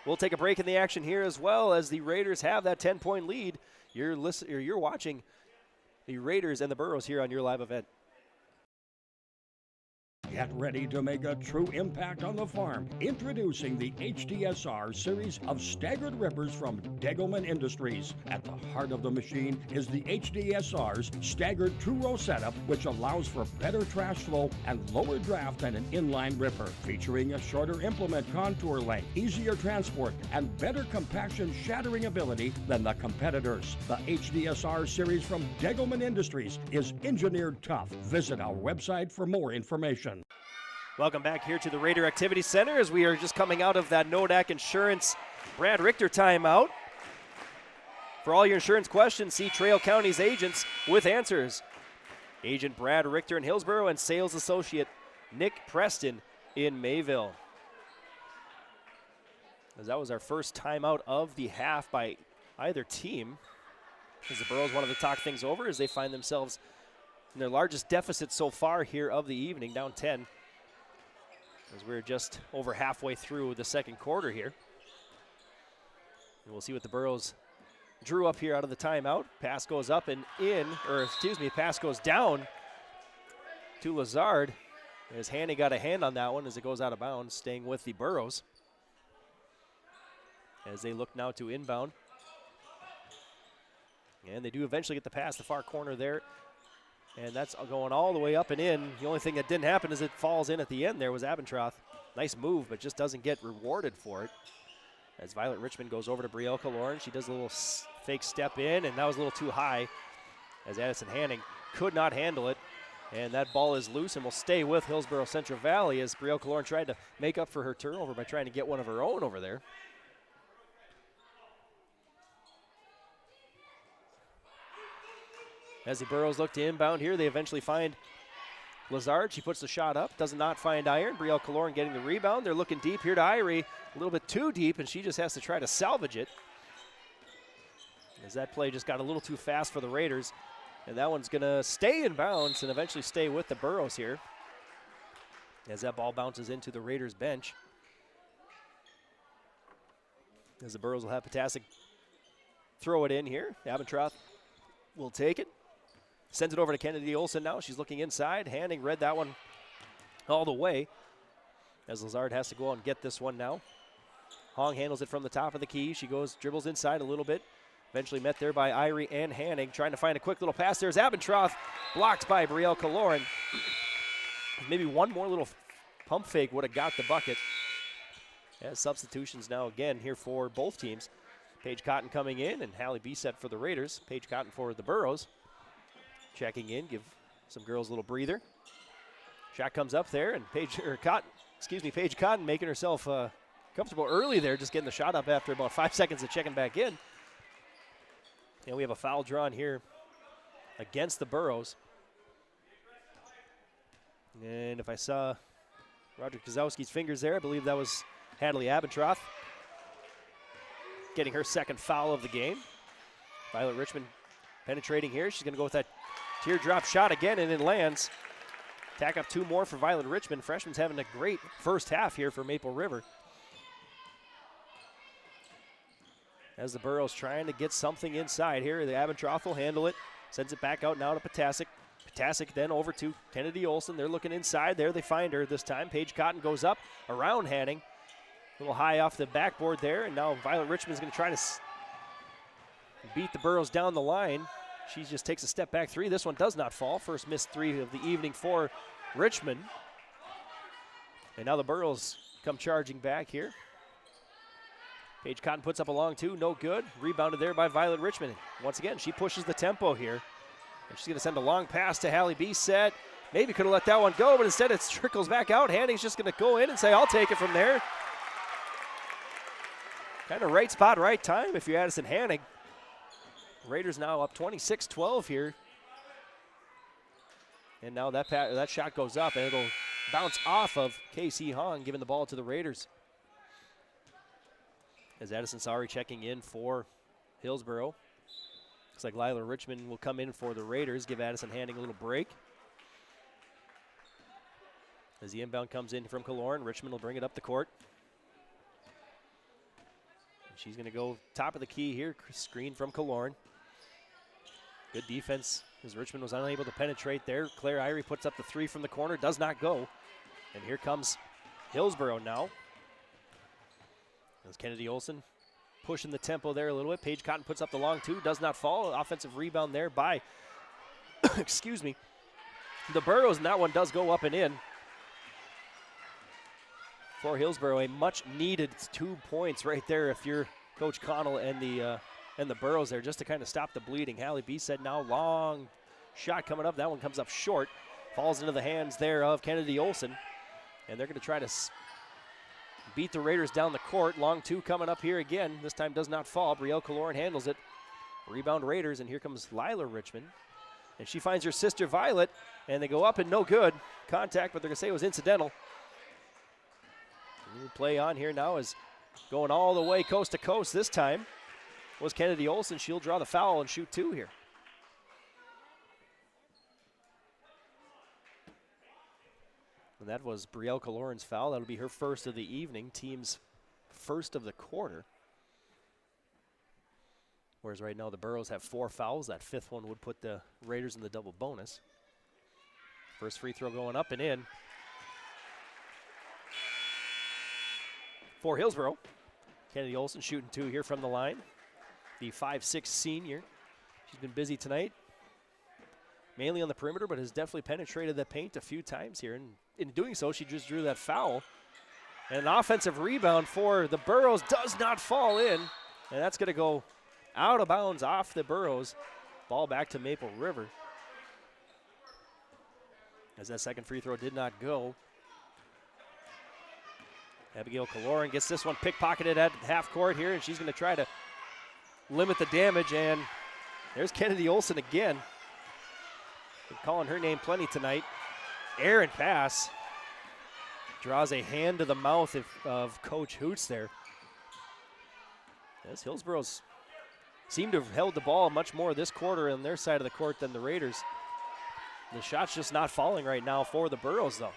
We'll take a break in the action here as well as the Raiders have that 10-point lead. You're watching the Raiders and the Burros here on your live event. Get ready to make a true impact on the farm. Introducing the HDSR series of staggered rippers from Degelman Industries. At the heart of the machine is the HDSR's staggered two-row setup, which allows for better trash flow and lower draft than an inline ripper. Featuring a shorter implement contour length, easier transport, and better compaction shattering ability than the competitors. The HDSR series from Degelman Industries is engineered tough. Visit our website for more information. Welcome back here to the Raider Activity Center as we are just coming out of that Nodak Insurance Brad Richter timeout. For all your insurance questions, see Trail County's agents with answers. Agent Brad Richter in Hillsboro and sales associate Nick Preston in Mayville. As that was our first timeout of the half by either team. As the Burros wanted to talk things over as they find themselves in their largest deficit so far here of the evening, down 10. As we're just over halfway through the second quarter here. And we'll see what the Burros drew up here out of the timeout. Pass goes up and in, pass goes down to Lazard. As Hanning got a hand on that one as it goes out of bounds, staying with the Burros. As they look now to inbound. And they do eventually get the pass, the far corner there. And that's going all the way up and in. The only thing that didn't happen is it falls in at the end there was Abendroth. Nice move, but just doesn't get rewarded for it. As Violet Richmond goes over to Brielle Kaloran. She does a little fake step in, and that was a little too high. As Addison Hanning could not handle it. And that ball is loose and will stay with Hillsboro-Central Valley as Brielle Kaloran tried to make up for her turnover by trying to get one of her own over there. As the Burros look to inbound here, they eventually find Lazard. She puts the shot up, does not find Iron. Brielle Kaloran getting the rebound. They're looking deep here to Irie, a little bit too deep, and she just has to try to salvage it. As that play just got a little too fast for the Raiders. And that one's going to stay in bounds and eventually stay with the Burros here. As that ball bounces into the Raiders bench. As the Burros will have Potasic throw it in here. Abendroth will take it. Sends it over to Kennedy Olson now. She's looking inside. Hanning read that one all the way. As Lazard has to go out and get this one now. Hong handles it from the top of the key. She dribbles inside a little bit. Eventually met there by Irie and Hanning. Trying to find a quick little pass. There's Abendroth, blocked by Brielle Kaloran. Maybe one more little pump fake would have got the bucket. As substitutions now again here for both teams. Paige Cotton coming in and Hallie Bisset for the Raiders. Paige Cotton for the Burros. Checking in, give some girls a little breather. Shot comes up there, and Paige Cotton making herself comfortable early there, just getting the shot up after about 5 seconds of checking back in. And we have a foul drawn here against the Burros. And if I saw Roger Kozowski's fingers there, I believe that was Hadley Abendroth getting her second foul of the game. Violet Richmond penetrating here. She's going to go with that teardrop shot again, and it lands. Tack up 2 more for Violet Richmond. Freshman's having a great first half here for Maple River. As the Burros trying to get something inside here, the Abendroth will handle it. Sends it back out now to Potasic. Potasic then over to Kennedy Olson. They're looking inside. There they find her this time. Paige Cotton goes up around Hanning. A little high off the backboard there, and now Violet Richmond's going to try to beat the Burros down the line. She just takes a step back 3. This one does not fall. First missed 3 of the evening for Richmond. And now the Burros come charging back here. Paige Cotton puts up a long 2, no good. Rebounded there by Violet Richmond. Once again, she pushes the tempo here. And she's going to send a long pass to Hallie Bisset. Maybe could have let that one go, but instead it trickles back out. Hanning's just going to go in and say, I'll take it from there. Kind of right spot, right time if you're Addison Hanning. Raiders now up 26-12 here. And now that shot goes up, and it'll bounce off of Casey Hong, giving the ball to the Raiders. As Addison Sari checking in for Hillsboro. Looks like Lila Richmond will come in for the Raiders, give Addison Hanning a little break. As the inbound comes in from Kaloran, Richmond will bring it up the court. She's going to go top of the key here, screen from Kaloran. Good defense as Richmond was unable to penetrate there. Claire Irie puts up the 3 from the corner, does not go. And here comes Hillsboro now. As Kennedy Olson pushing the tempo there a little bit. Paige Cotton puts up the long 2, does not fall. Offensive rebound there by, excuse me, the Burros, and that one does go up and in. For Hillsboro, a much needed 2 points right there if you're Coach Connell and the Burros there, just to kind of stop the bleeding. Hallie Bisset now, long shot coming up. That one comes up short. Falls into the hands there of Kennedy Olson. And they're going to try to beat the Raiders down the court. Long 2 coming up here again. This time does not fall. Brielle Kaloran handles it. Rebound Raiders, and here comes Lila Richmond. And she finds her sister Violet, and they go up and no good. Contact, but they're going to say it was incidental. New play on here now is going all the way coast to coast. This time was Kennedy Olson. She'll draw the foul and shoot 2 here. And that was Brielle Kaloran's foul. That'll be her first of the evening, team's first of the quarter. Whereas right now the Burros have 4 fouls. That 5th one would put the Raiders in the double bonus. First free throw going up and in. For Hillsboro, Kennedy Olson shooting 2 here from the line. The 5'6" senior. She's been busy tonight, mainly on the perimeter, but has definitely penetrated the paint a few times here. And in doing so, she just drew that foul. And an offensive rebound for the Burros does not fall in. And that's going to go out of bounds off the Burros. Ball back to Maple River. As that second free throw did not go. Abigail Kaloran gets this one pickpocketed at half court here, and she's going to try to limit the damage. And there's Kennedy Olson again. Been calling her name plenty tonight. Errant pass. Draws a hand to the mouth of Coach Hoots there. As Hillsboro's seem to have held the ball much more this quarter on their side of the court than the Raiders. The shot's just not falling right now for the Burros, though.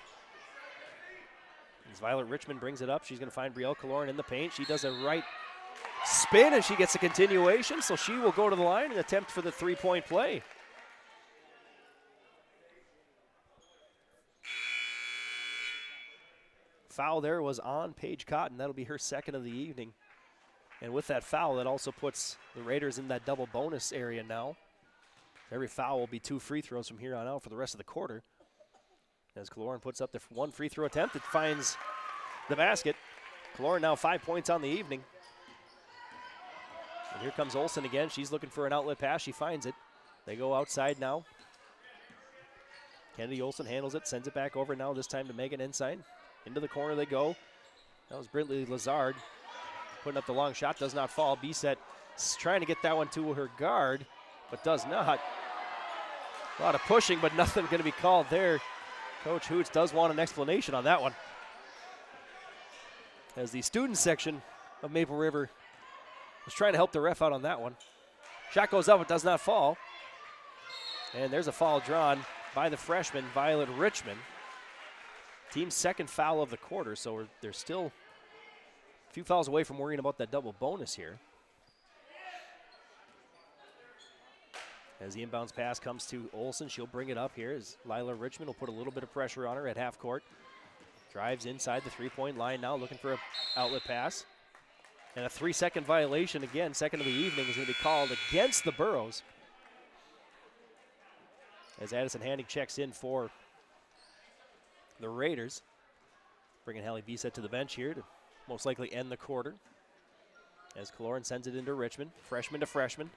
As Violet Richmond brings it up, she's going to find Brielle Kaloran in the paint. She does a right spin, and she gets a continuation, so she will go to the line and attempt for the 3-point play. Foul there was on Paige Cotton. That'll be her second of the evening. And with that foul, that also puts the Raiders in that double bonus area now. Every foul will be 2 free throws from here on out for the rest of the quarter. As Kaloran puts up the 1 free throw attempt, it finds the basket. Kaloran now 5 points on the evening. And here comes Olsen again. She's looking for an outlet pass. She finds it. They go outside now. Kennedy Olsen handles it, sends it back over now, this time to Megan Ensign. Into the corner they go. That was Brintley Lazard putting up the long shot. Does not fall. Bisset trying to get that one to her guard, but does not. A lot of pushing, but nothing going to be called there. Coach Hoots does want an explanation on that one, as the student section of Maple River was trying to help the ref out on that one. Shot goes up, it does not fall. And there's a foul drawn by the freshman, Violet Richmond. Team's second foul of the quarter, so they're still a few fouls away from worrying about that double bonus here. As the inbounds pass comes to Olsen, she'll bring it up here as Lila Richmond will put a little bit of pressure on her at half court. Drives inside the three-point line now, looking for an outlet pass. And a 3-second violation again, second of the evening, is going to be called against the Burros. As Addison Hanning checks in for the Raiders. Bringing Hallie Bisset to the bench here to most likely end the quarter. As Kaloran sends it into Richmond, freshman to freshman.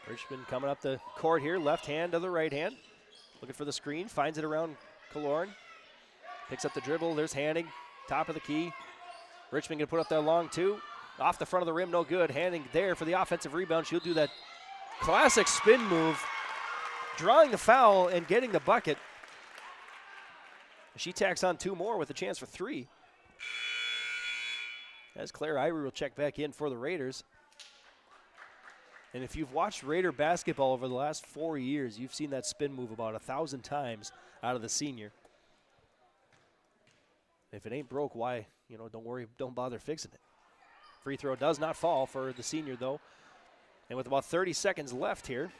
Richmond coming up the court here, left hand to the right hand. Looking for the screen, finds it around Kaloran. Picks up the dribble, there's Hanning, top of the key. Richmond gonna put up that long two. Off the front of the rim, no good. Hanning there for the offensive rebound. She'll do that classic spin move, drawing the foul and getting the bucket. She tacks on 2 more with a chance for 3. As Claire Irie will check back in for the Raiders. And if you've watched Raider basketball over the last 4 years, you've seen that spin move about 1,000 times out of the senior. If it ain't broke, why, don't worry, don't bother fixing it. Free throw does not fall for the senior, though. And with about 30 seconds left here,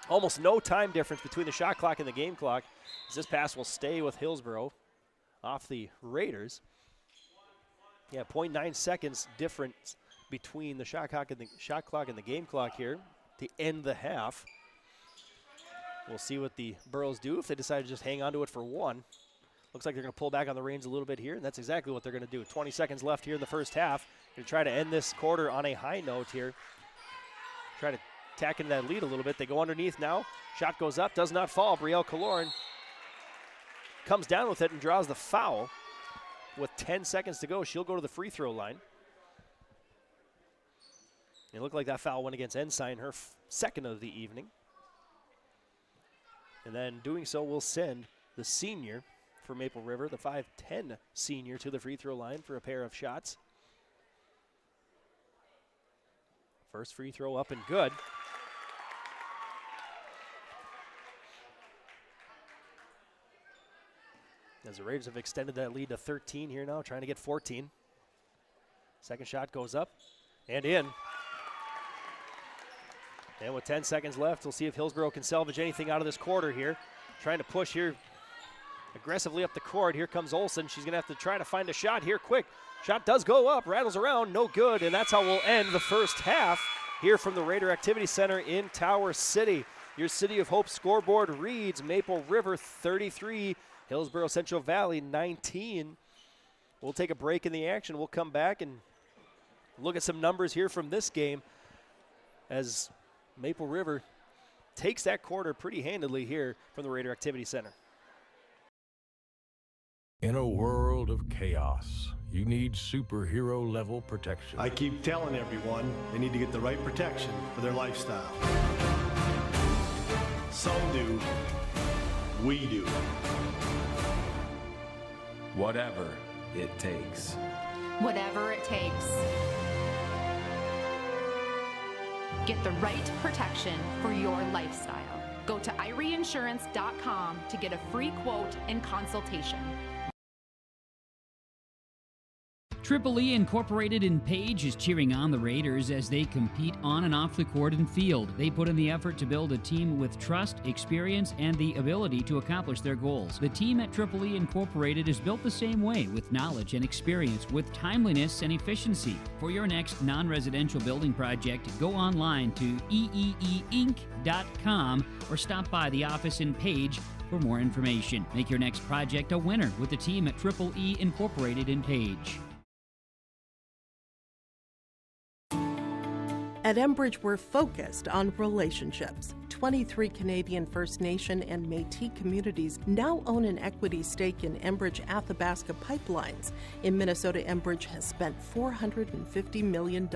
almost no time difference between the shot clock and the game clock, as this pass will stay with Hillsboro off the Raiders. Yeah, 0.9 seconds difference between the shot clock and the game clock here to end the half. We'll see what the Burros do if they decide to just hang on to it for 1. Looks like they're going to pull back on the reins a little bit here, and that's exactly what they're going to do. 20 seconds left here in the first half. Going to try to end this quarter on a high note here. Try to tack into that lead a little bit. They go underneath now. Shot goes up, does not fall. Brielle Kaloran comes down with it and draws the foul. With 10 seconds to go, she'll go to the free throw line. It looked like that foul went against Ensign, her second of the evening. And then doing so will send the senior for Maple River, the 5'10 senior, to the free throw line for a pair of shots. First free throw up and good. As the Raiders have extended that lead to 13 here now, trying to get 14. Second shot goes up and in. And with 10 seconds left, we'll see if Hillsboro can salvage anything out of this quarter here. Trying to push here aggressively up the court. Here comes Olsen. She's going to have to try to find a shot here quick. Shot does go up, rattles around, no good, and that's how we'll end the first half here from the Raider Activity Center in Tower City. Your City of Hope scoreboard reads Maple River 33, Hillsboro-Central Valley 19. We'll take a break in the action. We'll come back and look at some numbers here from this game as Maple River takes that quarter pretty handily here from the Raider Activity Center. In a world of chaos, you need superhero level protection. I keep telling everyone they need to get the right protection for their lifestyle. Some do, we do. Whatever it takes. Whatever it takes. Get the right protection for your lifestyle. Go to IRIinsurance.com to get a free quote and consultation. Triple E Incorporated in Page is cheering on the Raiders as they compete on and off the court and field. They put in the effort to build a team with trust, experience, and the ability to accomplish their goals. The team at Triple E Incorporated is built the same way, with knowledge and experience, with timeliness and efficiency. For your next non-residential building project, go online to eeeinc.com or stop by the office in Page for more information. Make your next project a winner with the team at Triple E Incorporated in Page. At Enbridge, we're focused on relationships. 23 Canadian First Nation and Métis communities now own an equity stake in Enbridge Athabasca Pipelines. In Minnesota, Enbridge has spent $450 million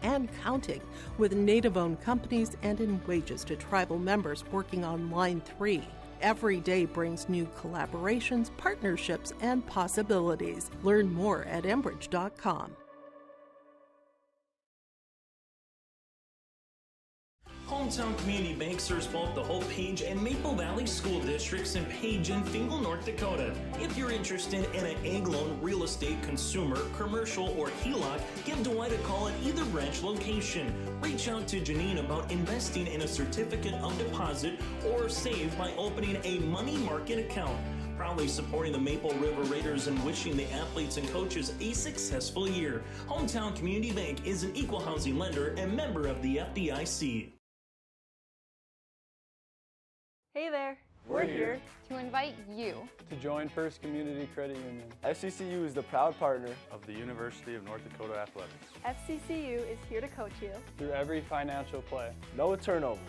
and counting, with Native-owned companies and in wages to tribal members working on Line 3. Every day brings new collaborations, partnerships, and possibilities. Learn more at Enbridge.com. Hometown Community Bank serves both the Hope Page and Maple Valley school districts in Page and Fingal, North Dakota. If you're interested in an ag loan, real estate, consumer, commercial, or HELOC, give Dwight a call at either branch location. Reach out to Janine about investing in a certificate of deposit or save by opening a money market account. Proudly supporting the Maple River Raiders and wishing the athletes and coaches a successful year. Hometown Community Bank is an equal housing lender and member of the FDIC. Hey there, we're here to invite you to join First Community Credit Union. FCCU is the proud partner of the University of North Dakota Athletics. FCCU is here to coach you through every financial play. No turnovers.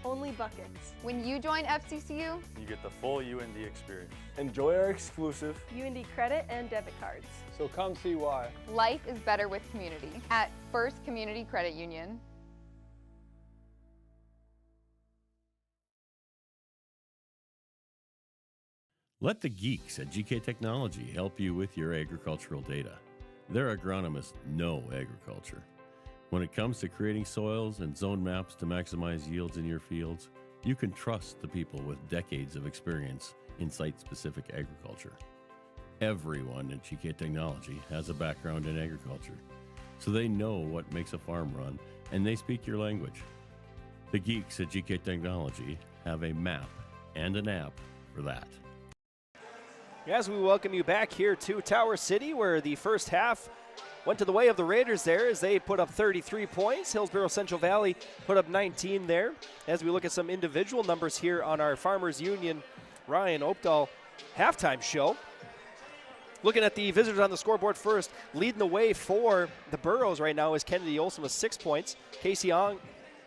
Only buckets. When you join FCCU, you get the full UND experience. Enjoy our exclusive UND credit and debit cards. So come see why. Life is better with community at First Community Credit Union. Let the geeks at GK Technology help you with your agricultural data. Their agronomists know agriculture. When it comes to creating soils and zone maps to maximize yields in your fields, you can trust the people with decades of experience in site-specific agriculture. Everyone at GK Technology has a background in agriculture, so they know what makes a farm run, and they speak your language. The geeks at GK Technology have a map and an app for that. As we welcome you back here to Tower City, where the first half went to the way of the Raiders there as they put up 33 points. Hillsboro-Central Valley put up 19 there. As we look at some individual numbers here on our Farmers Union Ryan Opdahl halftime show. Looking at the visitors on the scoreboard first, leading the way for the Burros right now is Kennedy Olson with 6 points. Casey Ong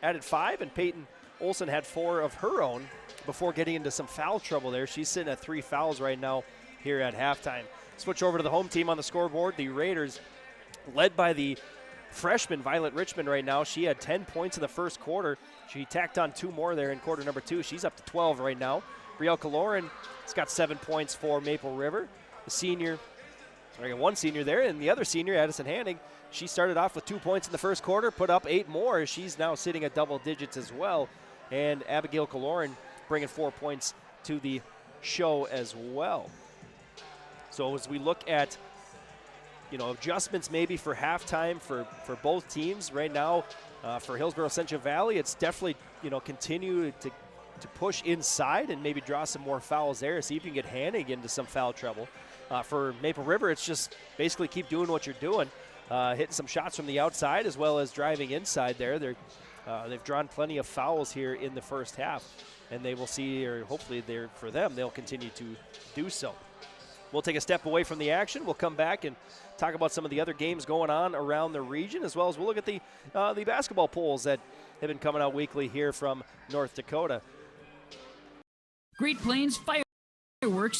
added 5, and Peyton Olson had 4 of her own before getting into some foul trouble there. She's sitting at 3 fouls right now here at halftime. Switch over to the home team on the scoreboard. The Raiders, led by the freshman Violet Richmond right now. She had 10 points in the first quarter. She tacked on 2 more there in quarter number 2. She's up to 12 right now. Brielle Kaloran has got 7 points for Maple River. The senior, one senior there, and the other senior, Addison Hanning, she started off with 2 points in the first quarter, put up 8 more. She's now sitting at double digits as well. And Abigail Kaloran bringing 4 points to the show as well. So as we look at, adjustments maybe for halftime for both teams right now, for Hillsboro-Central Valley, it's definitely, continue to push inside and maybe draw some more fouls there, see if you can get Hannig into some foul trouble. For Maple River, it's just basically keep doing what you're doing, hitting some shots from the outside as well as driving inside there. They've drawn plenty of fouls here in the first half, and they will see, or hopefully for them, they'll continue to do so. We'll take a step away from the action. We'll come back and talk about some of the other games going on around the region, as well as we'll look at the basketball polls that have been coming out weekly here from North Dakota. Great Plains Fireworks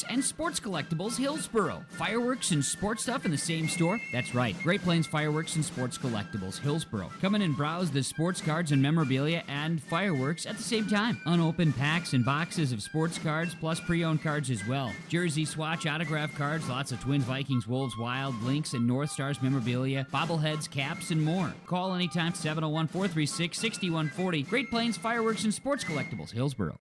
and Sports Collectibles Hillsboro. Fireworks and sports stuff in the same store? That's right. Great Plains Fireworks and Sports Collectibles Hillsboro. Come in and browse the sports cards and memorabilia and fireworks at the same time. Unopened packs and boxes of sports cards plus pre-owned cards as well. Jersey swatch autograph cards, lots of Twins, Vikings, Wolves, Wild, Lynx, and North Stars memorabilia, bobbleheads, caps, and more. Call anytime 701-436-6140. Great Plains Fireworks and Sports Collectibles Hillsboro.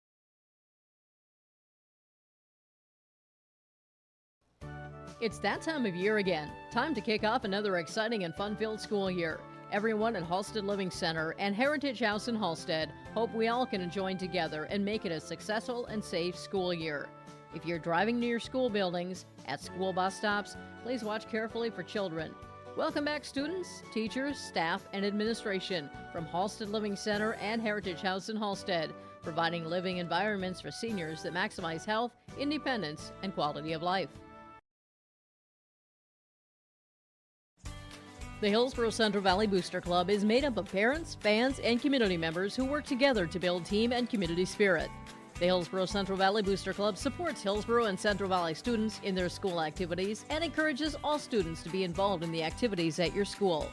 It's that time of year again. Time to kick off another exciting and fun-filled school year. Everyone at Halstead Living Center and Heritage House in Halstead hope we all can join together and make it a successful and safe school year. If you're driving to your school buildings, at school bus stops, please watch carefully for children. Welcome back, students, teachers, staff, and administration from Halstead Living Center and Heritage House in Halstead, providing living environments for seniors that maximize health, independence, and quality of life. The Hillsboro-Central Valley Booster Club is made up of parents, fans, and community members who work together to build team and community spirit. The Hillsboro-Central Valley Booster Club supports Hillsboro and Central Valley students in their school activities and encourages all students to be involved in the activities at your school.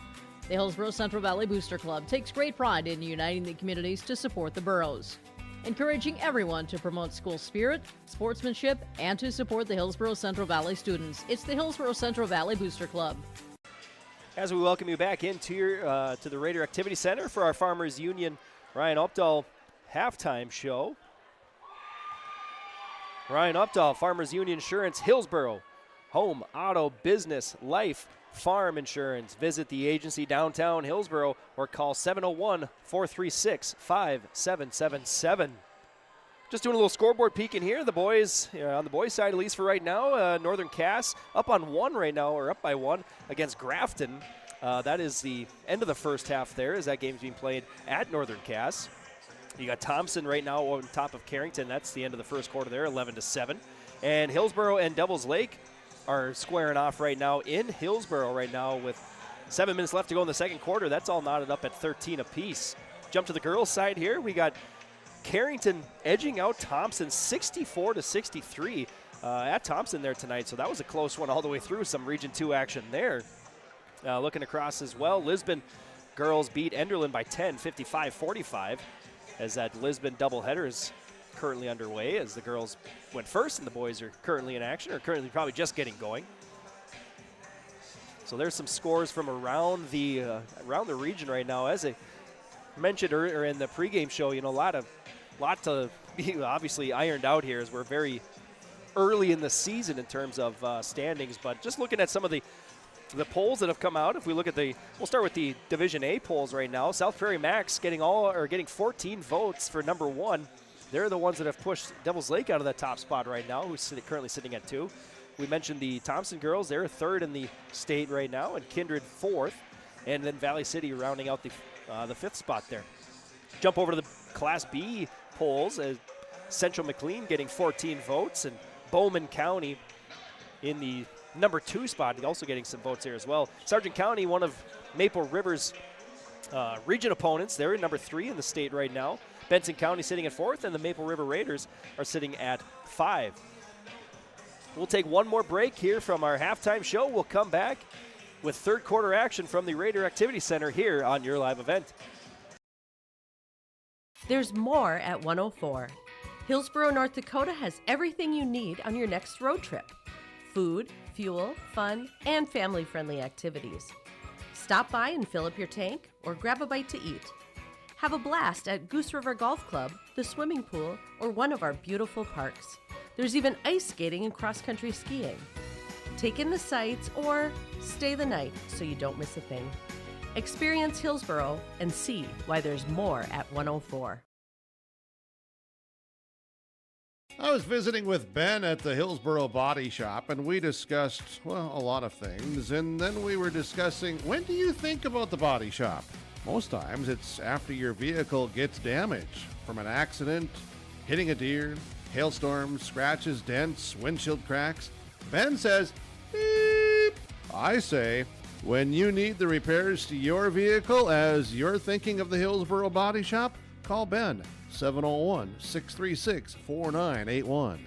The Hillsboro-Central Valley Booster Club takes great pride in uniting the communities to support the boroughs, encouraging everyone to promote school spirit, sportsmanship, and to support the Hillsboro-Central Valley students. It's the Hillsboro-Central Valley Booster Club. As we welcome you back into your, to the Raider Activity Center for our Farmers Union Ryan Updahl halftime show. Ryan Updahl, Farmers Union Insurance, Hillsboro, home, auto, business, life, farm insurance. Visit the agency downtown Hillsboro or call 701-436-5777. Just doing a little scoreboard peek in here. The boys, on the boys' side, at least for right now, Northern Cass up on 1 right now, or up by 1 against Grafton. That is the end of the first half there, as that game's being played at Northern Cass. You got Thompson right now on top of Carrington. That's the end of the first quarter there, 11-7. And Hillsboro and Devils Lake are squaring off right now in Hillsboro right now with 7 minutes left to go in the second quarter. That's all knotted up at 13 apiece. Jump to the girls' side here. We got Carrington edging out Thompson 64-63 at Thompson there tonight. So that was a close one all the way through. Some Region 2 action there. Looking across as well, Lisbon girls beat Enderlin by 10, 55-45. As that Lisbon doubleheader is currently underway, as the girls went first and the boys are currently in action, or currently probably just getting going. So there's some scores from around the region right now. As I mentioned earlier in the pregame show, a lot to be obviously ironed out here, as we're very early in the season in terms of standings. But just looking at some of the polls that have come out, if we look at we'll start with the Division A polls right now. South Prairie Max getting 14 votes for number 1. They're the ones that have pushed Devils Lake out of that top spot right now, who's currently sitting at 2. We mentioned the Thompson girls. They're 3rd in the state right now, and Kindred 4th. And then Valley City rounding out the 5th spot there. Jump over to the Class B polls, as Central McLean getting 14 votes, and Bowman County in the number 2 spot, also getting some votes here as well. Sargent County, one of Maple River's region opponents. They're in number 3 in the state right now. Benson County sitting at 4th, and the Maple River Raiders are sitting at 5. We'll take one more break here from our halftime show. We'll come back with third quarter action from the Raider Activity Center here on your live event. There's more at 104. Hillsboro, North Dakota has everything you need on your next road trip. Food, fuel, fun, and family-friendly activities. Stop by and fill up your tank or grab a bite to eat. Have a blast at Goose River Golf Club, the swimming pool, or one of our beautiful parks. There's even ice skating and cross-country skiing. Take in the sights or stay the night so you don't miss a thing. Experience Hillsboro and see why there's more at 104. I was visiting with Ben at the Hillsboro Body Shop, and we discussed, a lot of things. And then we were discussing, when do you think about the body shop? Most times it's after your vehicle gets damaged from an accident, hitting a deer, hailstorms, scratches, dents, windshield cracks. Ben says, beep. I say, when you need the repairs to your vehicle as you're thinking of the Hillsboro Body Shop, call Ben, 701-636-4981.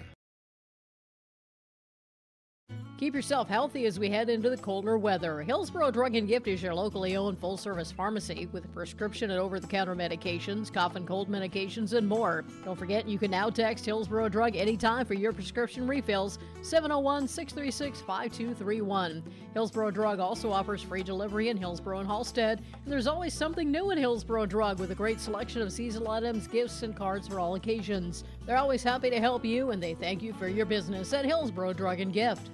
Keep yourself healthy as we head into the colder weather. Hillsboro Drug and Gift is your locally owned full-service pharmacy with prescription and over-the-counter medications, cough and cold medications, and more. Don't forget, you can now text Hillsboro Drug anytime for your prescription refills, 701-636-5231. Hillsboro Drug also offers free delivery in Hillsboro and Halstead. And there's always something new at Hillsboro Drug with a great selection of seasonal items, gifts, and cards for all occasions. They're always happy to help you, and they thank you for your business at Hillsboro Drug and Gift.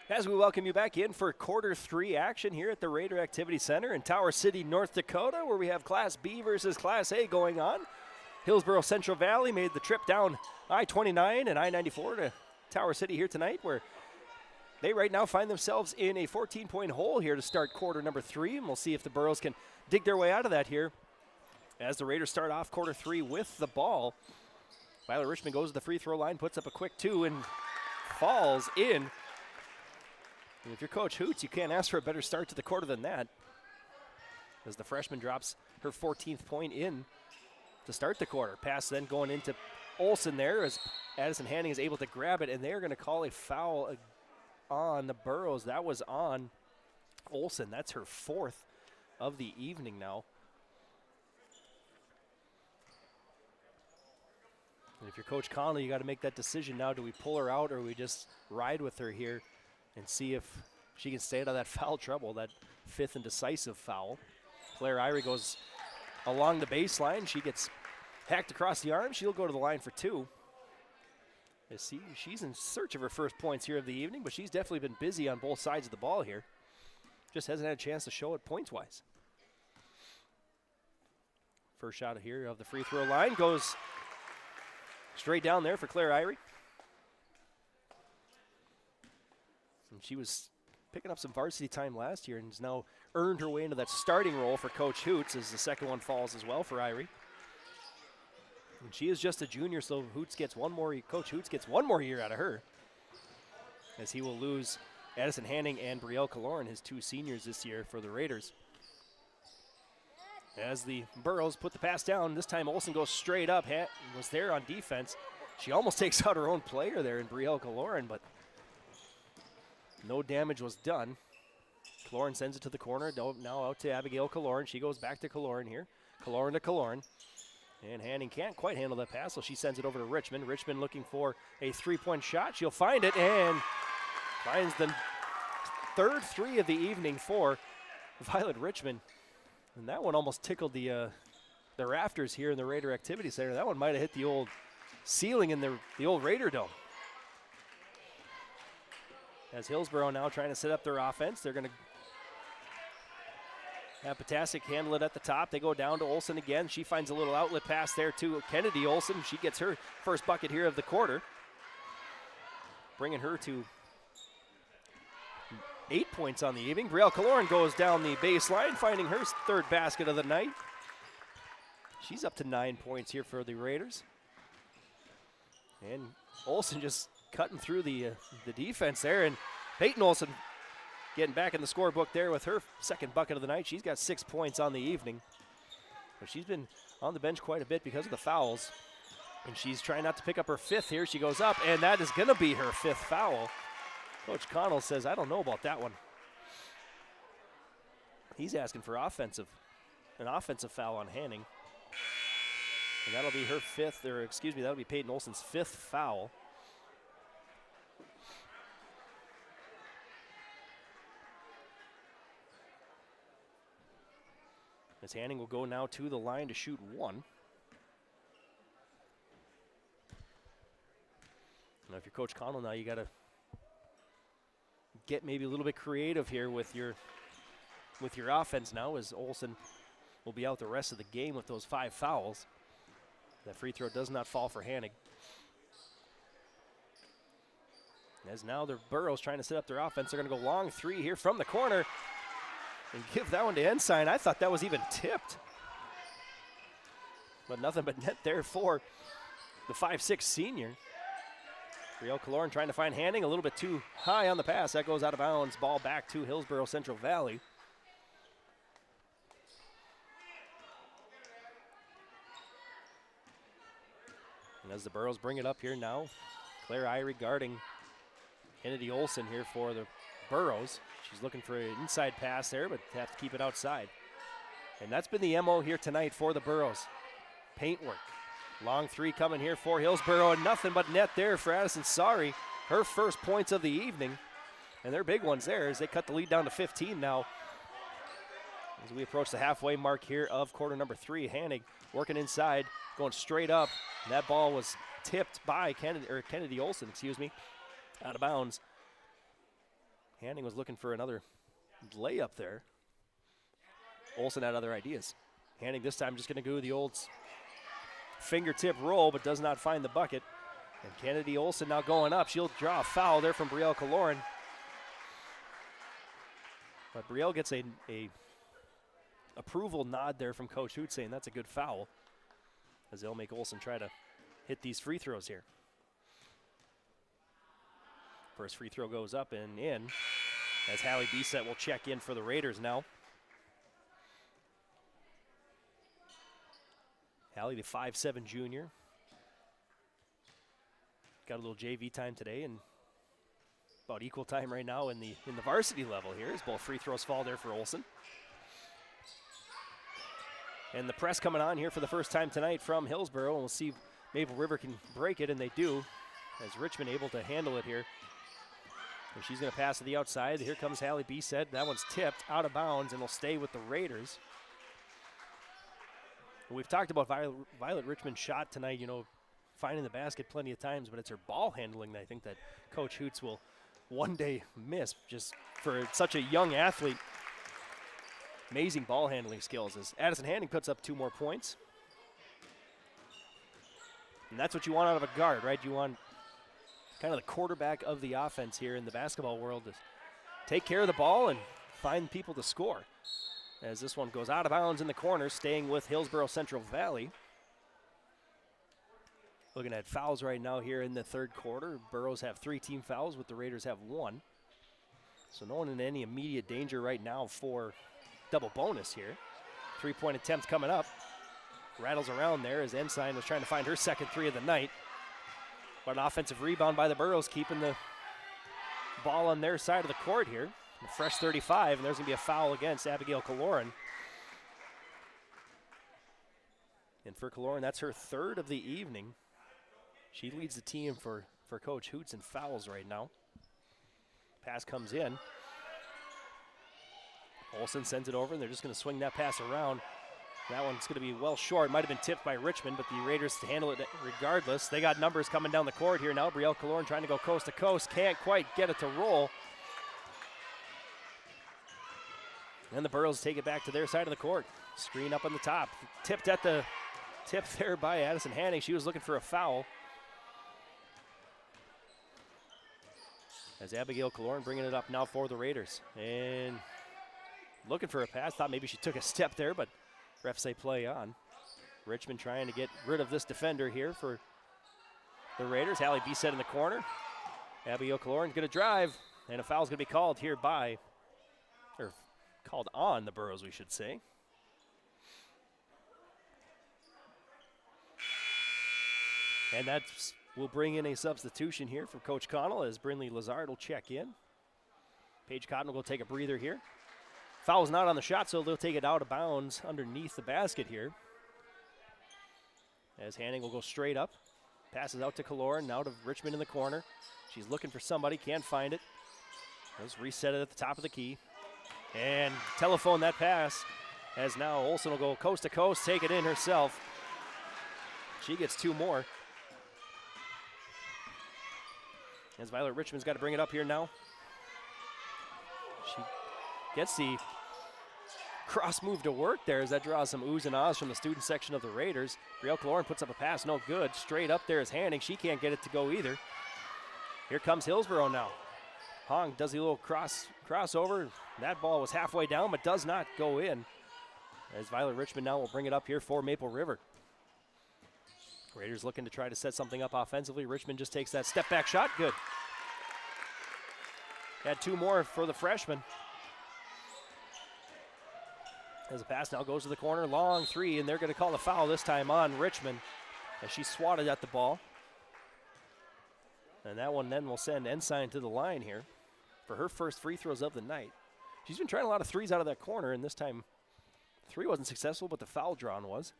As we welcome you back in for quarter 3 action here at the Raider Activity Center in Tower City, North Dakota, where we have Class B versus Class A going on. Hillsboro-Central Valley made the trip down I-29 and I-94 to Tower City here tonight, where they right now find themselves in a 14-point hole here to start quarter number 3, and we'll see if the Burros can dig their way out of that here as the Raiders start off quarter 3 with the ball. Violet Richmond goes to the free throw line, puts up a quick 2, and falls in. And if you're Coach Hoots, you can't ask for a better start to the quarter than that, as the freshman drops her 14th point in to start the quarter. Pass then going into Olsen there as Addison Hanning is able to grab it, and they're going to call a foul on the Burros. That was on Olsen. That's her 4th of the evening now. And if you're Coach Connolly, you got to make that decision now. Do we pull her out, or we just ride with her here and see if she can stay out of that foul trouble, that 5th and decisive foul? Claire Irie goes along the baseline. She gets hacked across the arm. She'll go to the line for 2. She's in search of her first points here of the evening, but she's definitely been busy on both sides of the ball here. Just hasn't had a chance to show it points-wise. First shot here of the free throw line goes straight down there for Claire Irie. And she was picking up some varsity time last year and has now earned her way into that starting role for Coach Hoots, as the second one falls as well for Irie. And she is just a junior, so Coach Hoots gets one more year out of her, as he will lose Addison Hanning and Brielle Kaloran, his 2 seniors this year for the Raiders. As the Burros put the pass down, this time Olsen goes straight up, was there on defense. She almost takes out her own player there in Brielle Kaloran, but no damage was done. Kaloran sends it to the corner, now out to Abigail Kaloran. She goes back to Kaloran here. Kaloran to Kaloran. And Hanning can't quite handle that pass, so she sends it over to Richmond. Richmond looking for a 3-point shot. She'll find it and finds the 3rd 3 of the evening for Violet Richmond. And that one almost tickled the rafters here in the Raider Activity Center. That one might have hit the old ceiling in the old Raider Dome. As Hillsboro now trying to set up their offense, they're going to have Potasic handle it at the top. They go down to Olsen again. She finds a little outlet pass there to Kennedy Olsen. She gets her first bucket here of the quarter, bringing her to 8 points on the evening. Brielle Kaloran goes down the baseline, finding her 3rd basket of the night. She's up to 9 points here for the Raiders. And Olsen just cutting through the defense there, and Peyton Olsen getting back in the scorebook there with her 2nd bucket of the night. She's got 6 points on the evening. But she's been on the bench quite a bit because of the fouls. And she's trying not to pick up her 5th here. She goes up, and that is going to be her 5th foul. Coach Connell says, I don't know about that one. He's asking for an offensive foul on Hanning. And that'll be her 5th, or excuse me, that'll be Peyton Olsen's 5th foul. As Hanning will go now to the line to shoot 1. Now if you're Coach Connell now, you got to get maybe a little bit creative here with your offense now, as Olsen will be out the rest of the game with those 5 fouls. That free throw does not fall for Hanning. As now the Burros trying to set up their offense. They're going to go long 3 here from the corner and give that one to Ensign. I thought that was even tipped. But nothing but net there for the 5'6" senior. Brielle Kaloran trying to find Hanning, a little bit too high on the pass. That goes out of bounds. Ball back to Hillsboro-Central Valley. And as the Burros bring it up here now, Claire Irie guarding Kennedy Olsen here for the Burros. She's looking for an inside pass there, but have to keep it outside. And that's been the MO here tonight for the Burros. Paint work. Long 3 coming here for Hillsboro, and nothing but net there for Addison Sari. Her first points of the evening. And they're big ones there as they cut the lead down to 15 now. As we approach the halfway mark here of quarter number 3, Hanning working inside, going straight up. And that ball was tipped by Kennedy Olsen, out of bounds. Hanning was looking for another layup there. Olsen had other ideas. Hanning this time just going to go the old fingertip roll, but does not find the bucket. And Kennedy Olsen now going up. She'll draw a foul there from Brielle Kaloran. But Brielle gets a approval nod there from Coach Hoot saying that's a good foul, as they'll make Olsen try to hit these free throws here. First free throw goes up and in, as Hallie Bisset will check in for the Raiders now. Hallie, the 5'7" junior. Got a little JV time today and about equal time right now in the varsity level here, as both free throws fall there for Olsen. And the press coming on here for the first time tonight from Hillsboro, and we'll see if Maple River can break it, and they do, as Richmond able to handle it here. And she's going to pass to the outside. Here comes Hallie Bisset. That one's tipped out of bounds and will stay with the Raiders. We've talked about Violet Richmond's shot tonight, finding the basket plenty of times, but it's her ball handling that I think that Coach Hoots will one day miss, just for such a young athlete. Amazing ball handling skills as Addison Hanning puts up 2 more points. And that's what you want out of a guard, right? You want kind of the quarterback of the offense here in the basketball world to take care of the ball and find people to score. As this one goes out of bounds in the corner, staying with Hillsboro-Central Valley. Looking at fouls right now here in the third quarter. Burrows have 3 team fouls, with the Raiders have 1. So no one in any immediate danger right now for double bonus here. 3-point attempt coming up. Rattles around there as Ensign was trying to find her second 3 of the night. But an offensive rebound by the Burrows, keeping the ball on their side of the court here. A fresh 35, and there's going to be a foul against Abigail Kaloran. And for Kaloran, that's her 3rd of the evening. She leads the team for Coach Hoots in fouls right now. Pass comes in. Olsen sends it over, and they're just going to swing that pass around. That one's going to be well short. Might have been tipped by Richmond, but the Raiders handle it regardless. They got numbers coming down the court here now. Brielle Kaloran trying to go coast to coast. Can't quite get it to roll. And the Burrows take it back to their side of the court. Screen up on the top. Tipped at the tip there by Addison Hanning. She was looking for a foul. As Abigail Kaloran bringing it up now for the Raiders. And looking for a pass. Thought maybe she took a step there, but refs say play on. Richmond trying to get rid of this defender here for the Raiders. Hallie Bisset in the corner. Abigail Kaloran's going to drive, and a foul's going to be called here by, or called on the Burrows, we should say. And that will bring in a substitution here for Coach Connell, as Brinley Lazard will check in. Paige Cotton will go take a breather here. Foul's not on the shot, so they'll take it out of bounds underneath the basket here. As Hanning will go straight up. Passes out to Kaloran, now to Richmond in the corner. She's looking for somebody, can't find it. Let's reset it at the top of the key. And telephone that pass, as now Olsen will go coast to coast, take it in herself. She gets 2 more. As Violet Richmond's got to bring it up here now. She gets the cross move to work there, as that draws some oohs and ahs from the student section of the Raiders. Brielle Kaloran puts up a pass, no good. Straight up there is Hanning. She can't get it to go either. Here comes Hillsboro now. Hong does the little crossover. That ball was halfway down, but does not go in. As Violet Richmond now will bring it up here for Maple River. Raiders looking to try to set something up offensively. Richmond just takes that step back shot, good. Had 2 more for the freshman. As the pass now goes to the corner, long 3, and they're going to call the foul this time on Richmond as she swatted at the ball. And that one then will send Ensign to the line here for her first free throws of the night. She's been trying a lot of 3s out of that corner, and this time 3 wasn't successful, but the foul drawn was.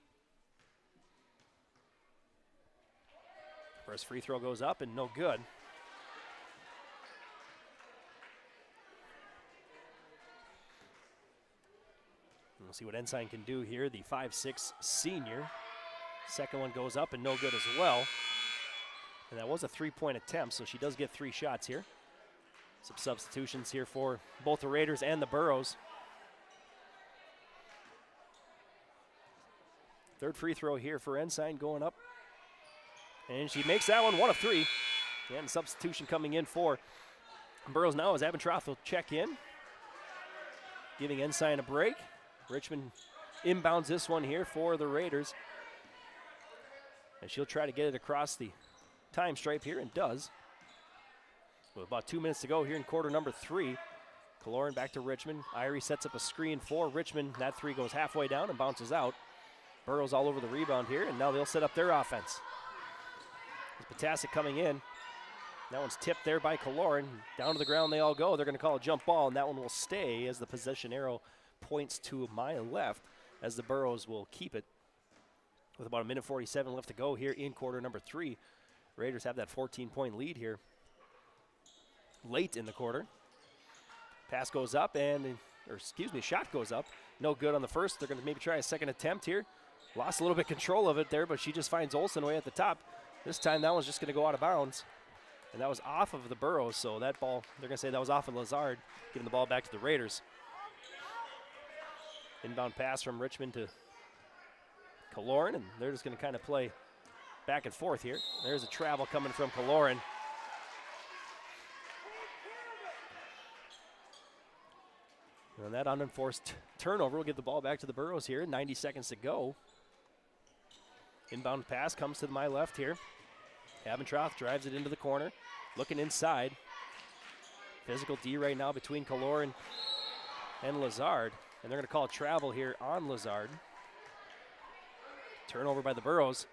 First free throw goes up and no good. We'll see what Ensign can do here, the 5'6" senior. Second one goes up and no good as well. And that was a 3-point attempt, so she does get 3 shots here. Some substitutions here for both the Raiders and the Burros. Third free throw here for Ensign going up. And she makes that one of 3. And substitution coming in for Burros now as Abendroth will check in, giving Ensign a break. Richmond inbounds this one here for the Raiders. And she'll try to get it across the time stripe here, and does. With about 2 minutes to go here in quarter number 3. Kaloran back to Richmond. Irie sets up a screen for Richmond. That 3 goes halfway down and bounces out. Burrows all over the rebound here, and now they'll set up their offense. Potasic coming in. That one's tipped there by Kaloran. Down to the ground they all go. They're going to call a jump ball, and that one will stay as the possession arrow points to my left, as the Burros will keep it. With about 1:47 left to go here in quarter number 3. Raiders have that 14-point lead here late in the quarter. Pass goes up shot goes up. No good on the first. They're going to maybe try a second attempt here. Lost a little bit control of it there, but she just finds Olsen way at the top. This time that one's just going to go out of bounds. And that was off of the Burros, so that ball, they're going to say that was off of Lazard, giving the ball back to the Raiders. Inbound pass from Richmond to Kaloran, and they're just going to kind of play back and forth here. There's a travel coming from Kaloran. And that unenforced turnover will give the ball back to the Burros here. 90 seconds to go. Inbound pass comes to my left here. Abendroth drives it into the corner, looking inside. Physical D right now between Kaloran and Lazard. And they're going to call a travel here on Lazard. Turnover by the Burros.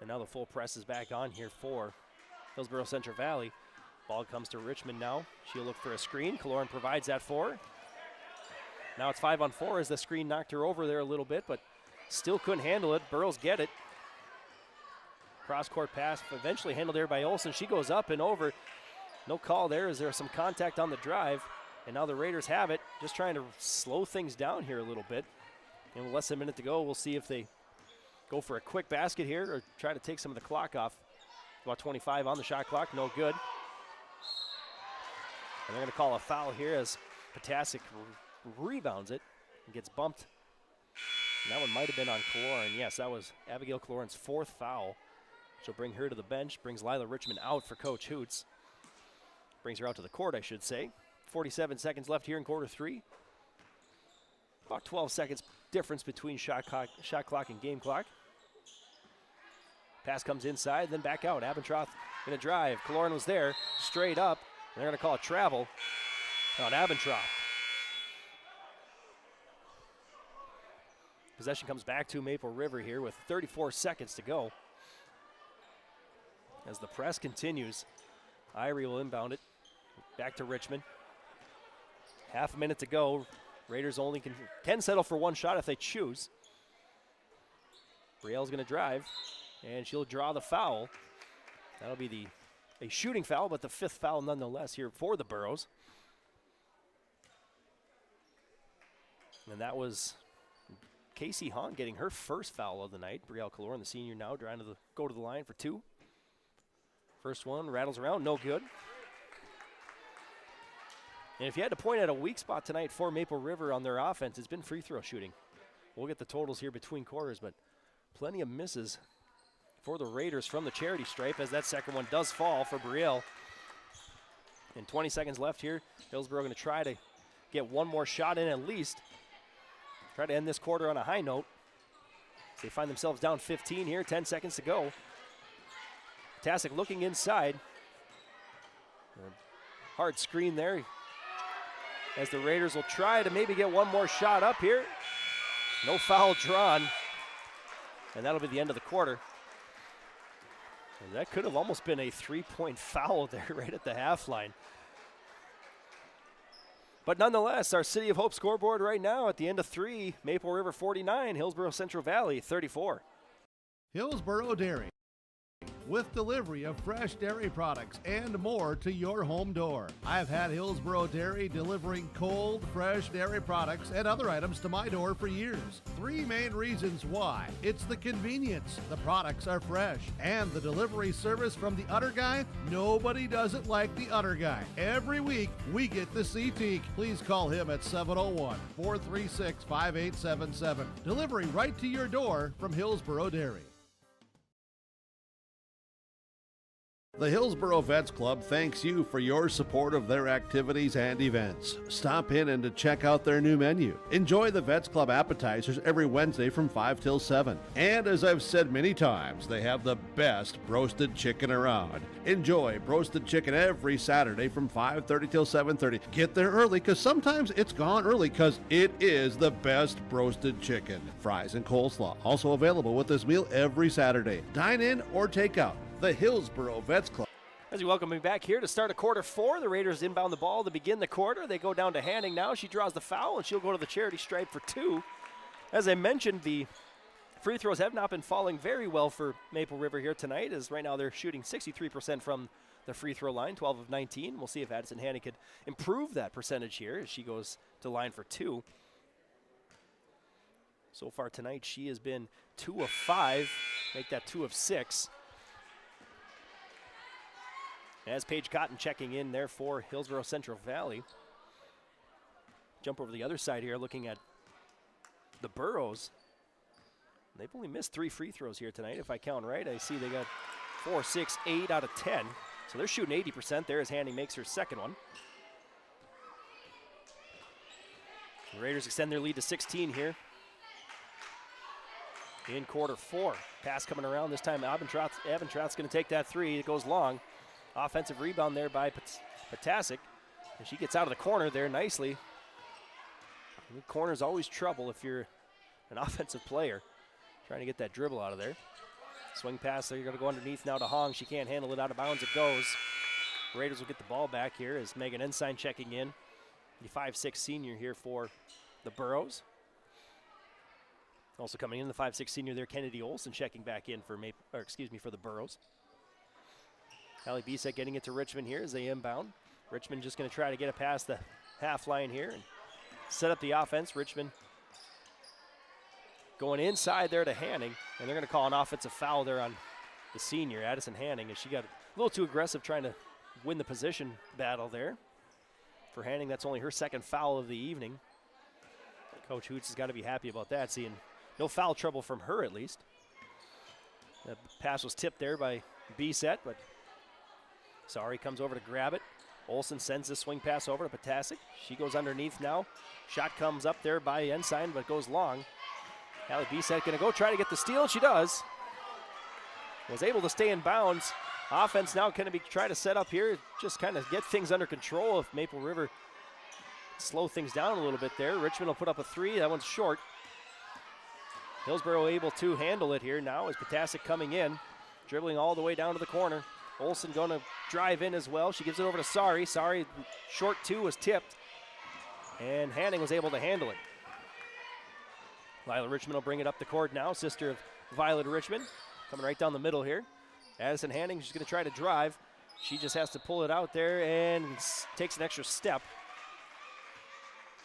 And now the full press is back on here for Hillsboro-Central Valley. Ball comes to Richmond now. She'll look for a screen. Kaloran provides that for her. Now it's 5-on-4 as the screen knocked her over there a little bit, but still couldn't handle it. Burros get it. Cross-court pass eventually handled there by Olsen. She goes up and over. No call there as there's some contact on the drive. And now the Raiders have it, just trying to slow things down here a little bit. And with less than a minute to go, we'll see if they go for a quick basket here or try to take some of the clock off. About 25 on the shot clock, no good. And they're going to call a foul here as Potasic rebounds it and gets bumped. And that one might have been on Kaloran. Yes, that was Abigail Kaloran's 4th foul. She'll bring her to the bench, brings Lila Richmond out for Coach Hoots. Brings her out to the court, I should say. 47 seconds left here in quarter 3. About 12 seconds difference between shot clock and game clock. Pass comes inside, then back out. Abendroth going to drive. Kaloran was there, straight up. They're going to call a travel on Abendroth. Possession comes back to Maple River here with 34 seconds to go. As the press continues, Irie will inbound it back to Richmond. Half a minute to go. Raiders only can settle for one shot if they choose. Brielle's going to drive, and she'll draw the foul. That'll be a shooting foul, but the 5th foul nonetheless here for the Burros. And that was Casey Hahn getting her 1st foul of the night. Brielle Kaloran, the senior, now trying to go to the line for 2. First one rattles around, no good. And if you had to point at a weak spot tonight for Maple River on their offense, it's been free throw shooting. We'll get the totals here between quarters, but plenty of misses for the Raiders from the charity stripe as that second one does fall for Brielle. And 20 seconds left here. Hillsboro going to try to get one more shot in at least. Try to end this quarter on a high note. They find themselves down 15 here, 10 seconds to go. Tasic looking inside. Hard screen there as the Raiders will try to maybe get one more shot up here. No foul drawn. And that'll be the end of the quarter. And that could have almost been a 3-point foul there right at the half line. But nonetheless, our City of Hope scoreboard right now at the end of 3, Maple River 49, Hillsboro-Central Valley 34. Hillsboro Dairy. with delivery of fresh dairy products and more to your home door. I've had Hillsboro Dairy delivering cold, fresh dairy products and other items to my door for years. 3 main reasons why. It's the convenience, the products are fresh, and the delivery service from the Udder Guy. Nobody does it like the Udder Guy. Every week, we get to see Teak. Please call him at 701-436-5877. Delivery right to your door from Hillsboro Dairy. The Hillsboro Vets Club thanks you for your support of their activities and events. Stop in and to check out their new menu. Enjoy the Vets Club appetizers every Wednesday from 5 till 7. And as I've said many times, they have the best roasted chicken around. Enjoy roasted chicken every Saturday from 5:30 till 7:30. Get there early because sometimes it's gone early because it is the best roasted chicken. Fries and coleslaw also available with this meal every Saturday. Dine in or take out. The Hillsboro Vets Club. As we welcome him back here to start a quarter 4, the Raiders inbound the ball to begin the quarter. They go down to Hanning now. She draws the foul, and she'll go to the charity stripe for 2. As I mentioned, the free throws have not been falling very well for Maple River here tonight, as right now they're shooting 63% from the free throw line, 12 of 19. We'll see if Addison Hanning could improve that percentage here as she goes to line for 2. So far tonight, she has been 2 of 5, make that 2 of 6. As Paige Cotton checking in there for Hillsboro-Central Valley. Jump over the other side here, looking at the Burros. They've only missed 3 free throws here tonight. If I count right, I see they got 4, 6, 8 out of 10. So they're shooting 80% there as Hanning makes her second one. The Raiders extend their lead to 16 here. In quarter 4. Pass coming around. This time Abendtrout's going to take that 3. It goes long. Offensive rebound there by Potasic. And she gets out of the corner there nicely. The corner's always trouble if you're an offensive player. Trying to get that dribble out of there. Swing pass, they're going to go underneath now to Hong. She can't handle it, out of bounds it goes. The Raiders will get the ball back here as Megan Ensign checking in. The 5'6" senior here for the Burros. Also coming in, the 5'6" senior there, Kennedy Olson checking back in for for the Burros. Allie Bisek getting it to Richmond here as they inbound. Richmond just going to try to get it past the half line here and set up the offense. Richmond going inside there to Hanning, and they're going to call an offensive foul there on the senior, Addison Hanning, as she got a little too aggressive trying to win the position battle there. For Hanning, that's only her second foul of the evening. Coach Hoots has got to be happy about that, seeing no foul trouble from her at least. The pass was tipped there by Bisek, but Sari comes over to grab it. Olsen sends the swing pass over to Potasic. She goes underneath now. Shot comes up there by Ensign, but goes long. Allie Bisek going to go try to get the steal. She does. Was able to stay in bounds. Offense now going to be try to set up here, just kind of get things under control if Maple River slow things down a little bit there. Richmond will put up a 3. That one's short. Hillsboro able to handle it here now as Potasic coming in, dribbling all the way down to the corner. Olsen going to drive in as well. She gives it over to Sari. Sari, short 2 was tipped, and Hanning was able to handle it. Lila Richmond will bring it up the court now, sister of Violet Richmond, coming right down the middle here. Addison Hanning, she's going to try to drive. She just has to pull it out there and takes an extra step.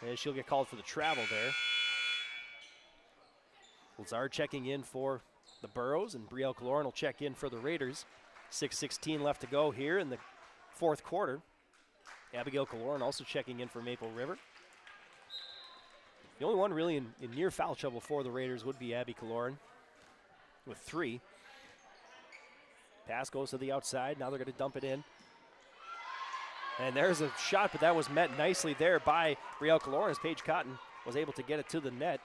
And she'll get called for the travel there. Lazard checking in for the Burros, and Brielle Kaloran will check in for the Raiders. 6:16 left to go here in the fourth quarter. Abigail Kaloran also checking in for Maple River. The only one really in near foul trouble for the Raiders would be Abby Kaloran with 3. Pass goes to the outside. Now they're going to dump it in. And there's a shot, but that was met nicely there by Brielle Kaloran as Paige Cotton was able to get it to the net.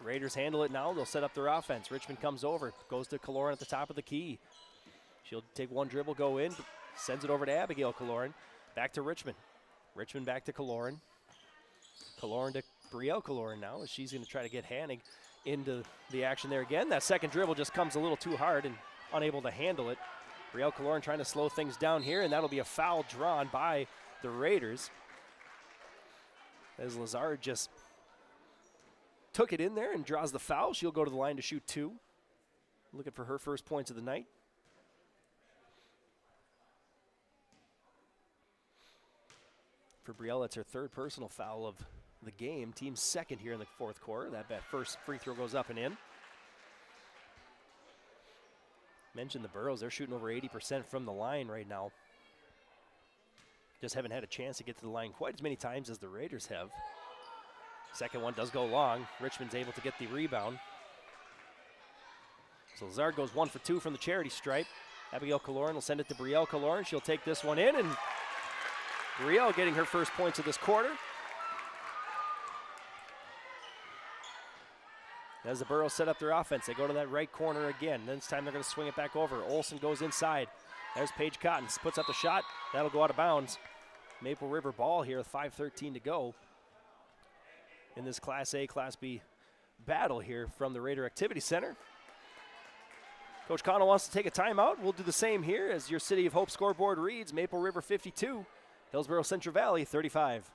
Raiders handle it now. They'll set up their offense. Richmond comes over, goes to Kaloran at the top of the key. She'll take one dribble, go in, sends it over to Abigail Kaloran. Back to Richmond. Richmond back to Kaloran. Kaloran to Brielle Kaloran now as she's going to try to get Hanning into the action there again. That second dribble just comes a little too hard and unable to handle it. Brielle Kaloran trying to slow things down here, and that'll be a foul drawn by the Raiders. As Lazard just took it in there and draws the foul. She'll go to the line to shoot 2. Looking for her first points of the night. For Brielle, it's her third personal foul of the game. Team's second here in the fourth quarter. That first free throw goes up and in. Mentioned the Burros, they're shooting over 80% from the line right now. Just haven't had a chance to get to the line quite as many times as the Raiders have. Second one does go long. Richmond's able to get the rebound. So Lazard goes 1 for 2 from the charity stripe. Abigail Kaloran will send it to Brielle Kaloran. She'll take this one in, and Brielle getting her first points of this quarter. As the Burros set up their offense, they go to that right corner again. Then this time they're going to swing it back over. Olsen goes inside. There's Paige Cotton, puts up the shot. That'll go out of bounds. Maple River ball here with 5:13 to go in this Class A, Class B battle here from the Raider Activity Center. Coach Connell wants to take a timeout. We'll do the same here as your City of Hope scoreboard reads. Maple River 52, Hillsboro-Central Valley 35.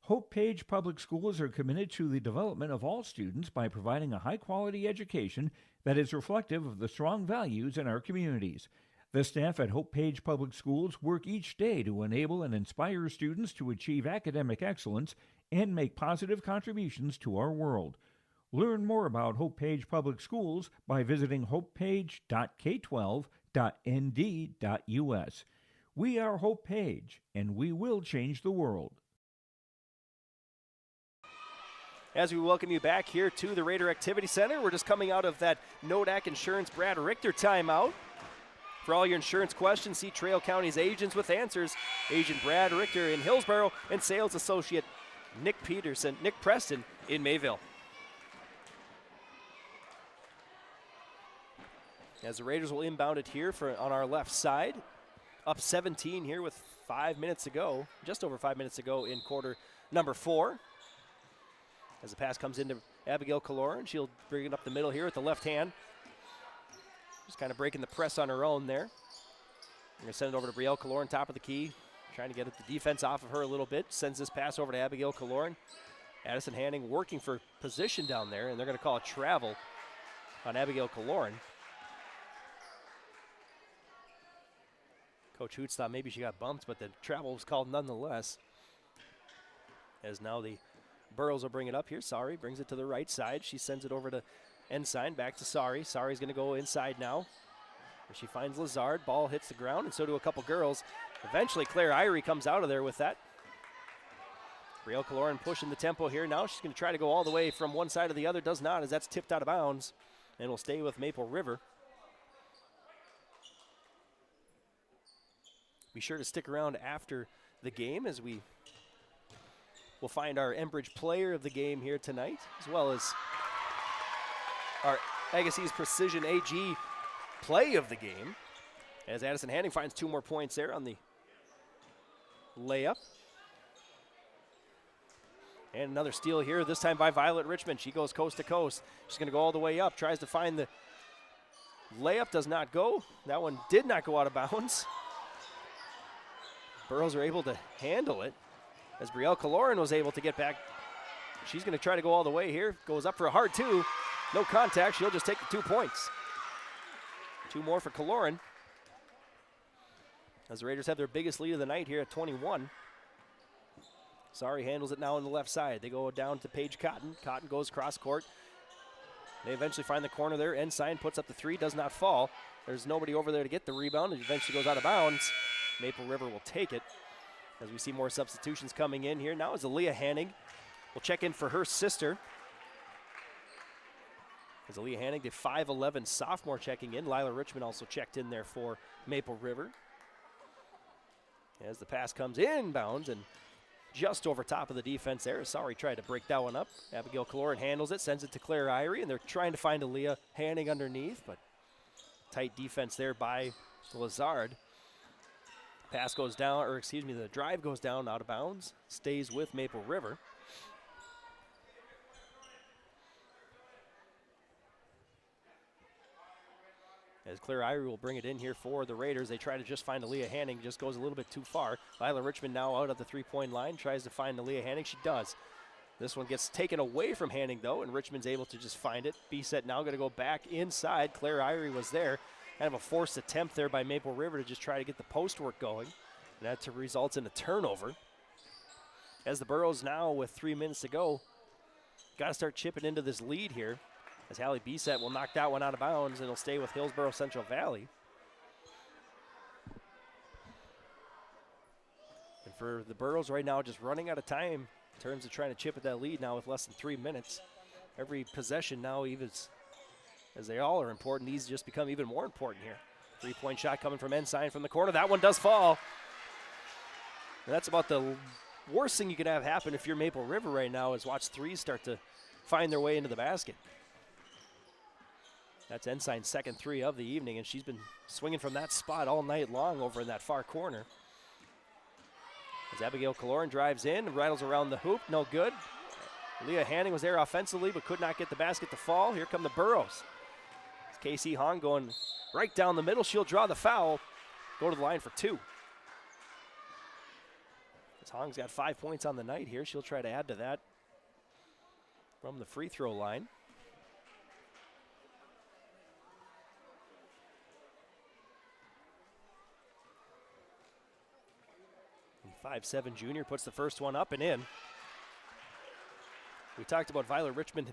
Hope Page Public Schools are committed to the development of all students by providing a high-quality education that is reflective of the strong values in our communities. The staff at Hope Page Public Schools work each day to enable and inspire students to achieve academic excellence and make positive contributions to our world. Learn more about Hope Page Public Schools by visiting hopepage.k12.nd.us. We are Hope Page, and we will change the world. As we welcome you back here to the Raider Activity Center, we're just coming out of that Nodak Insurance Brad Richter timeout. For all your insurance questions, see Trail County's agents with answers. Agent Brad Richter in Hillsboro and sales associate Nick Preston in Mayville. As the Raiders will inbound it here on our left side. Up 17 here with 5 minutes to go, just over 5 minutes to go in quarter number 4. As the pass comes into Abigail Kaloran, she'll bring it up the middle here with the left hand. Just kind of breaking the press on her own there. We're going to send it over to Brielle Kaloran, top of the key. Trying to get the defense off of her a little bit. Sends this pass over to Abigail Kaloran. Addison Hanning working for position down there, and they're going to call a travel on Abigail Kaloran. Coach Hoots thought maybe she got bumped, but the travel was called nonetheless. As now the Burrows will bring it up here. Sari brings it to the right side. She sends it over to Ensign, back to Sari. Sari's going to go inside now. She finds Lazard. Ball hits the ground, and so do a couple girls. Eventually, Claire Irie comes out of there with that. Brielle Kaloran pushing the tempo here. Now she's going to try to go all the way from one side to the other. Does not, as that's tipped out of bounds, and will stay with Maple River. Be sure to stick around after the game as we'll find our Enbridge player of the game here tonight, as well as our Agassiz Precision AG play of the game, as Addison Hanning finds 2 more points there on the layup. And another steal here, this time by Violet Richmond. She goes coast to coast. She's going to go all the way up, tries to find the layup, does not go. That one did not go out of bounds. Burrows are able to handle it, as Brielle Kaloran was able to get back. She's going to try to go all the way here. Goes up for a hard 2. No contact. She'll just take the 2 points. 2 more for Kaloran, as the Raiders have their biggest lead of the night here at 21. Sari handles it now on the left side. They go down to Paige Cotton. Cotton goes cross court. They eventually find the corner there. Ensign puts up the 3, does not fall. There's nobody over there to get the rebound. It eventually goes out of bounds. Maple River will take it, as we see more substitutions coming in here. Now is Aaliyah Hanning. We'll check in for her sister. As Aaliyah Hanning, the 5'11" sophomore, checking in. Lila Richmond also checked in there for Maple River. As the pass comes inbounds and just over top of the defense there. Sorry, tried to break that one up. Abigail Kaloran handles it, sends it to Claire Irie, and they're trying to find Aaliyah Hanning underneath, but tight defense there by Lazard. Pass goes down, or excuse me, the drive goes down out of bounds. Stays with Maple River. As Claire Irie will bring it in here for the Raiders. They try to just find Aaliyah Hanning, just goes a little bit too far. Lila Richmond now out at the 3-point line, tries to find Aaliyah Hanning. She does. This one gets taken away from Hanning, though, and Richmond's able to just find it. B-set now going to go back inside. Claire Irie was there. Kind of a forced attempt there by Maple River to just try to get the post work going. And that results in a turnover. As the Burros now with 3 minutes to go, got to start chipping into this lead here. As Hallie Bisset will knock that one out of bounds and it'll stay with Hillsboro-Central Valley. And for the Burros right now, just running out of time in terms of trying to chip at that lead now with less than 3 minutes. Every possession now, even as they all are important, these just become even more important here. 3-point shot coming from Ensign from the corner. That one does fall. And that's about the worst thing you could have happen if you're Maple River right now is watch threes start to find their way into the basket. That's Ensign's second three of the evening, and she's been swinging from that spot all night long over in that far corner. As Abigail Kaloran drives in, rattles around the hoop, no good. Leah Hanning was there offensively, but could not get the basket to fall. Here come the Burros. It's Casey Hong going right down the middle. She'll draw the foul, go to the line for two. As Hong's got 5 points on the night here, she'll try to add to that from the free throw line. And 5'7" junior puts the first one up and in. We talked about Violet Richmond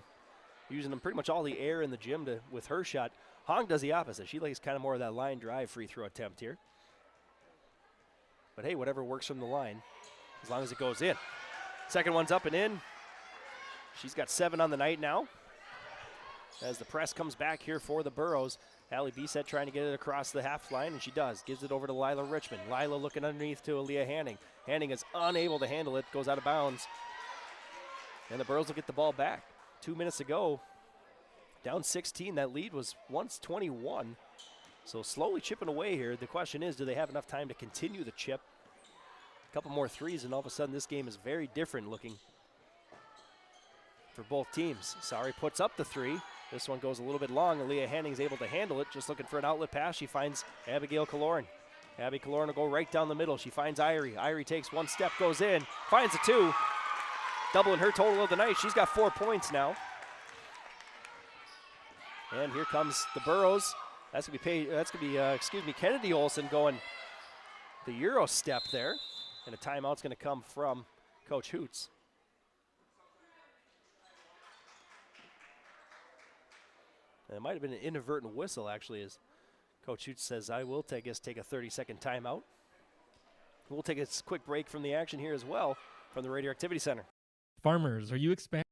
using them pretty much all the air in the gym with her shot. Hong does the opposite. She likes kind of more of that line drive free throw attempt here. But hey, whatever works from the line, as long as it goes in. Second one's up and in. She's got 7 on the night now. As the press comes back here for the Burros, Hallie Bisset trying to get it across the half line, and she does. Gives it over to Lila Richmond. Lila looking underneath to Aaliyah Hanning. Hanning is unable to handle it, goes out of bounds. And the Burros will get the ball back. 2 minutes ago, down 16. That lead was once 21. So slowly chipping away here. The question is, do they have enough time to continue the chip? A couple more threes, and all of a sudden this game is very different looking for both teams. Sari puts up the three. This one goes a little bit long. Aaliyah Hanning is able to handle it. Just looking for an outlet pass. She finds Abigail Kaloran. Abby Kaloran will go right down the middle. She finds Irie. Irie takes one step, goes in, finds a two. Doubling her total of the night. She's got 4 points now. And here comes the Burros. That's gonna be Kennedy Olson going the Euro step there. And a timeout's gonna come from Coach Hoots. And it might have been an inadvertent whistle actually, as Coach Hoots says, I will take a 30-second timeout. We'll take a quick break from the action here as well from the Radio Activity Center. Farmers, are you expanding,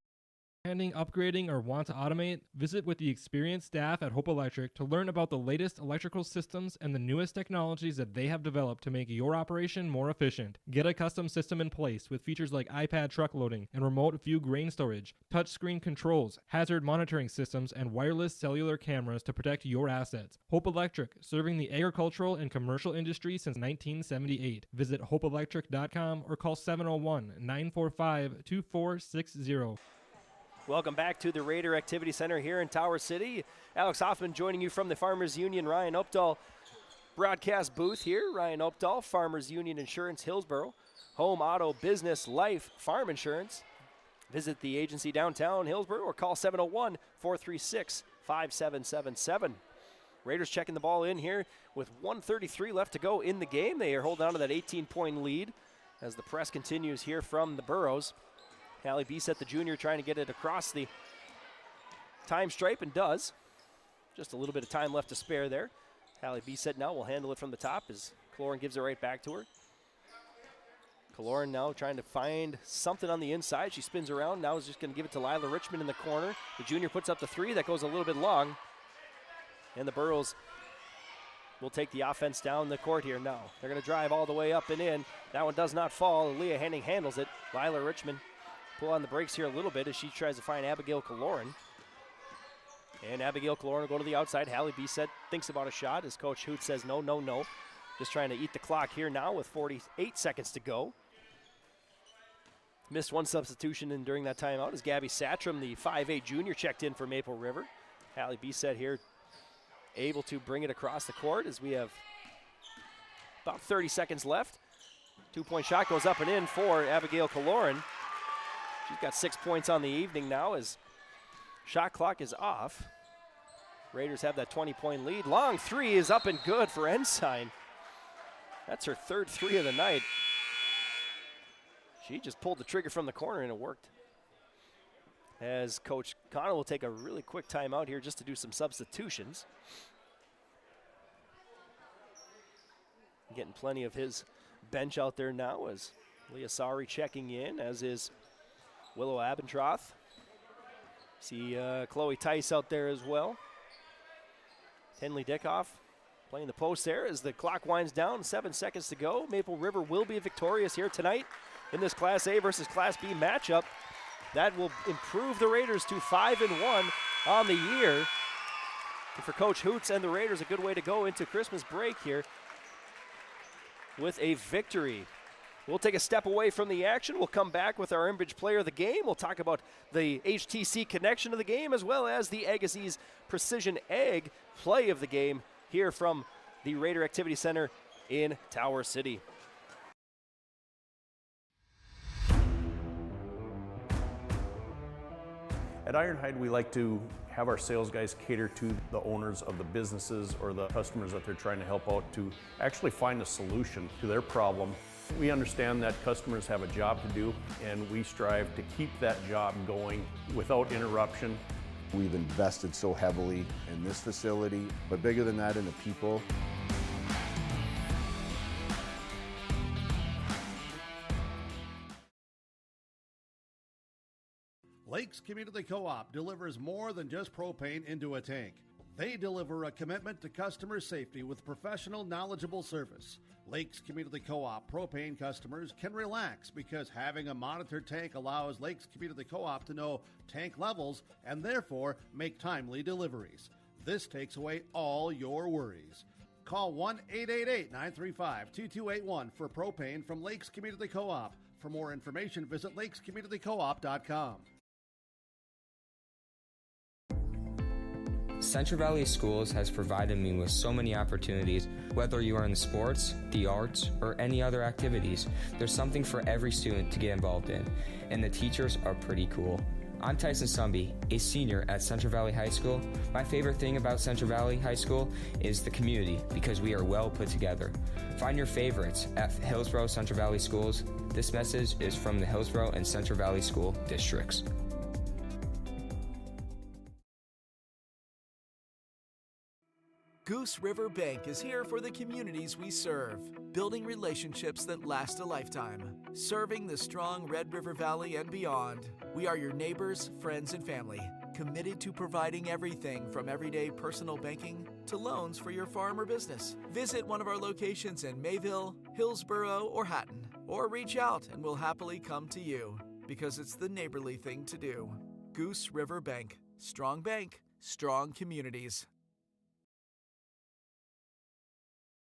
upgrading, or want to automate? Visit with the experienced staff at Hope Electric to learn about the latest electrical systems and the newest technologies that they have developed to make your operation more efficient. Get a custom system in place with features like iPad truck loading and remote view grain storage, touchscreen controls, hazard monitoring systems, and wireless cellular cameras to protect your assets. Hope Electric, serving the agricultural and commercial industry since 1978. Visit hopeelectric.com or call 701-945-2460. Welcome back to the Raider Activity Center here in Tower City. Alex Hoffman joining you from the Farmers Union Ryan Opdahl broadcast booth here. Ryan Opdahl, Farmers Union Insurance, Hillsboro. Home, auto, business, life, farm insurance. Visit the agency downtown Hillsboro or call 701-436-5777. Raiders checking the ball in here with 1:33 left to go in the game. They are holding on to that 18-point lead as the press continues here from the Burros. Hallie Bisset, the junior, trying to get it across the time stripe, and does. Just a little bit of time left to spare there. Hallie Bisset now will handle it from the top as Kaloran gives it right back to her. Kaloran now trying to find something on the inside. She spins around. Now is just going to give it to Lila Richmond in the corner. The junior puts up the three. That goes a little bit long. And the Burros will take the offense down the court here now. They're going to drive all the way up and in. That one does not fall. Leah Henning handles it. Lila Richmond pull on the brakes here a little bit as she tries to find Abigail Kaloran. And Abigail Kaloran will go to the outside. Hallie Bisset thinks about a shot as Coach Hoot says no, no, no. Just trying to eat the clock here now with 48 seconds to go. Missed one substitution in during that timeout as Gabby Satram, the 5'8 junior, checked in for Maple River. Hallie Bisset here able to bring it across the court as we have about 30 seconds left. 2-point shot goes up and in for Abigail Kaloran. She's got 6 points on the evening now as shot clock is off. Raiders have that 20-point lead. Long three is up and good for Ensign. That's her third three of the night. She just pulled the trigger from the corner and it worked. As Coach Connell will take a really quick timeout here just to do some substitutions. Getting plenty of his bench out there now as Leah Sari checking in, as is Willow Abendroth. See Chloe Tice out there as well. Tenley Dickoff playing the post there as the clock winds down. 7 seconds to go. Maple River will be victorious here tonight in this Class A versus Class B matchup. That will improve the Raiders to 5-1 on the year. And for Coach Hoots and the Raiders, a good way to go into Christmas break here with a victory. We'll take a step away from the action. We'll come back with our Enbridge player of the game. We'll talk about the HTC connection of the game as well as the Agassiz Precision Egg play of the game here from the Raider Activity Center in Tower City. At Ironhide, we like to have our sales guys cater to the owners of the businesses or the customers that they're trying to help out to actually find a solution to their problem. We understand that customers have a job to do, and we strive to keep that job going without interruption. We've invested so heavily in this facility, but bigger than that, in the people. Lakes Community Co-op delivers more than just propane into a tank. They deliver a commitment to customer safety with professional, knowledgeable service. Lakes Community Co-op propane customers can relax because having a monitored tank allows Lakes Community Co-op to know tank levels and therefore make timely deliveries. This takes away all your worries. Call 1-888-935-2281 for propane from Lakes Community Co-op. For more information, visit lakescommunitycoop.com. Central Valley Schools has provided me with so many opportunities. Whether you are in the sports, the arts, or any other activities, there's something for every student to get involved in, and the teachers are pretty cool. I'm Tyson Sumby, a senior at Central Valley High School. My favorite thing about Central Valley High School is the community, because we are well put together. Find your favorites at Hillsboro-Central Valley Schools. This message is from the Hillsboro and Central Valley School Districts. Goose River Bank is here for the communities we serve, building relationships that last a lifetime, serving the strong Red River Valley and beyond. We are your neighbors, friends, and family, committed to providing everything from everyday personal banking to loans for your farm or business. Visit one of our locations in Mayville, Hillsboro, or Hatton, or reach out and we'll happily come to you, because it's the neighborly thing to do. Goose River Bank, strong communities.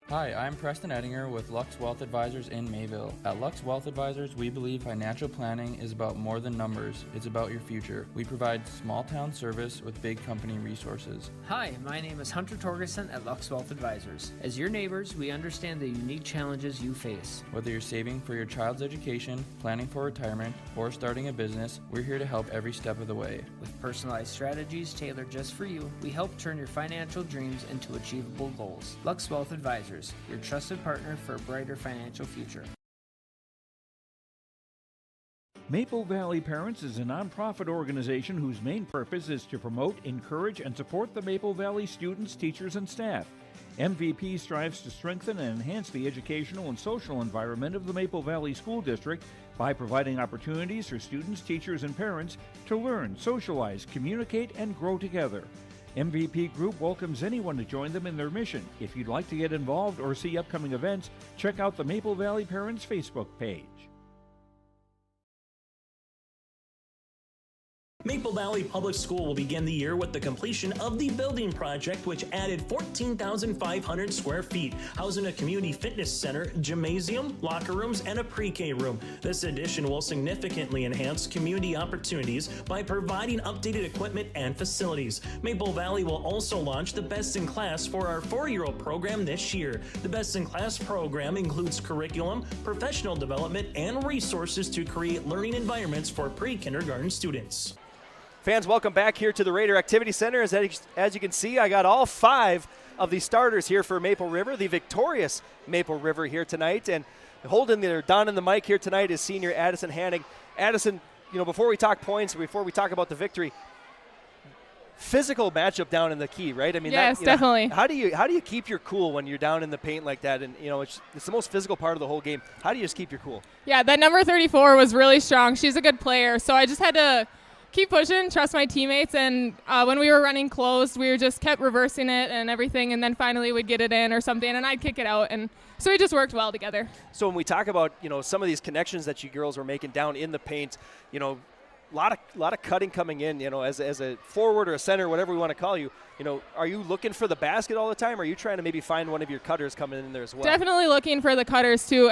Hi, I'm Preston Ettinger with Lux Wealth Advisors in Mayville. At Lux Wealth Advisors, we believe financial planning is about more than numbers. It's about your future. We provide small town service with big company resources. Hi, my name is Hunter Torgerson at Lux Wealth Advisors. As your neighbors, we understand the unique challenges you face. Whether you're saving for your child's education, planning for retirement, or starting a business, we're here to help every step of the way. With personalized strategies tailored just for you, we help turn your financial dreams into achievable goals. Lux Wealth Advisors, your trusted partner for a brighter financial future. Maple Valley Parents is a nonprofit organization whose main purpose is to promote, encourage, and support the Maple Valley students, teachers, and staff. MVP strives to strengthen and enhance the educational and social environment of the Maple Valley School District by providing opportunities for students, teachers, and parents to learn, socialize, communicate, and grow together. MVP Group welcomes anyone to join them in their mission. If you'd like to get involved or see upcoming events, check out the Maple Valley Parents Facebook page. Maple Valley Public School will begin the year with the completion of the building project, which added 14,500 square feet, housing a community fitness center, gymnasium, locker rooms, and a pre-K room. This addition will significantly enhance community opportunities by providing updated equipment and facilities. Maple Valley will also launch the Best in Class for our 4-year-old program this year. The Best in Class program includes curriculum, professional development, and resources to create learning environments for pre-kindergarten students. Fans, welcome back here to the Raider Activity Center. As you can see, I got all 5 of the starters here for Maple River, the victorious Maple River here tonight. And holding their down in the mic here tonight is senior Addison Hanning. Addison, before we talk points, before we talk about the victory, physical matchup down in the key, right? I mean, yes, definitely. How do you keep your cool when you're down in the paint like that? And it's the most physical part of the whole game. How do you just keep your cool? Yeah, that number 34 was really strong. She's a good player, so I just had to keep pushing, trust my teammates, and when we were running closed, we just kept reversing it and everything, and then finally we'd get it in or something, and I'd kick it out, and so we just worked well together. So when we talk about some of these connections that you girls were making down in the paint, lot of cutting coming in, as a forward or a center, whatever we want to call you. Are you looking for the basket all the time, or are you trying to maybe find one of your cutters coming in there as well? Definitely looking for the cutters too.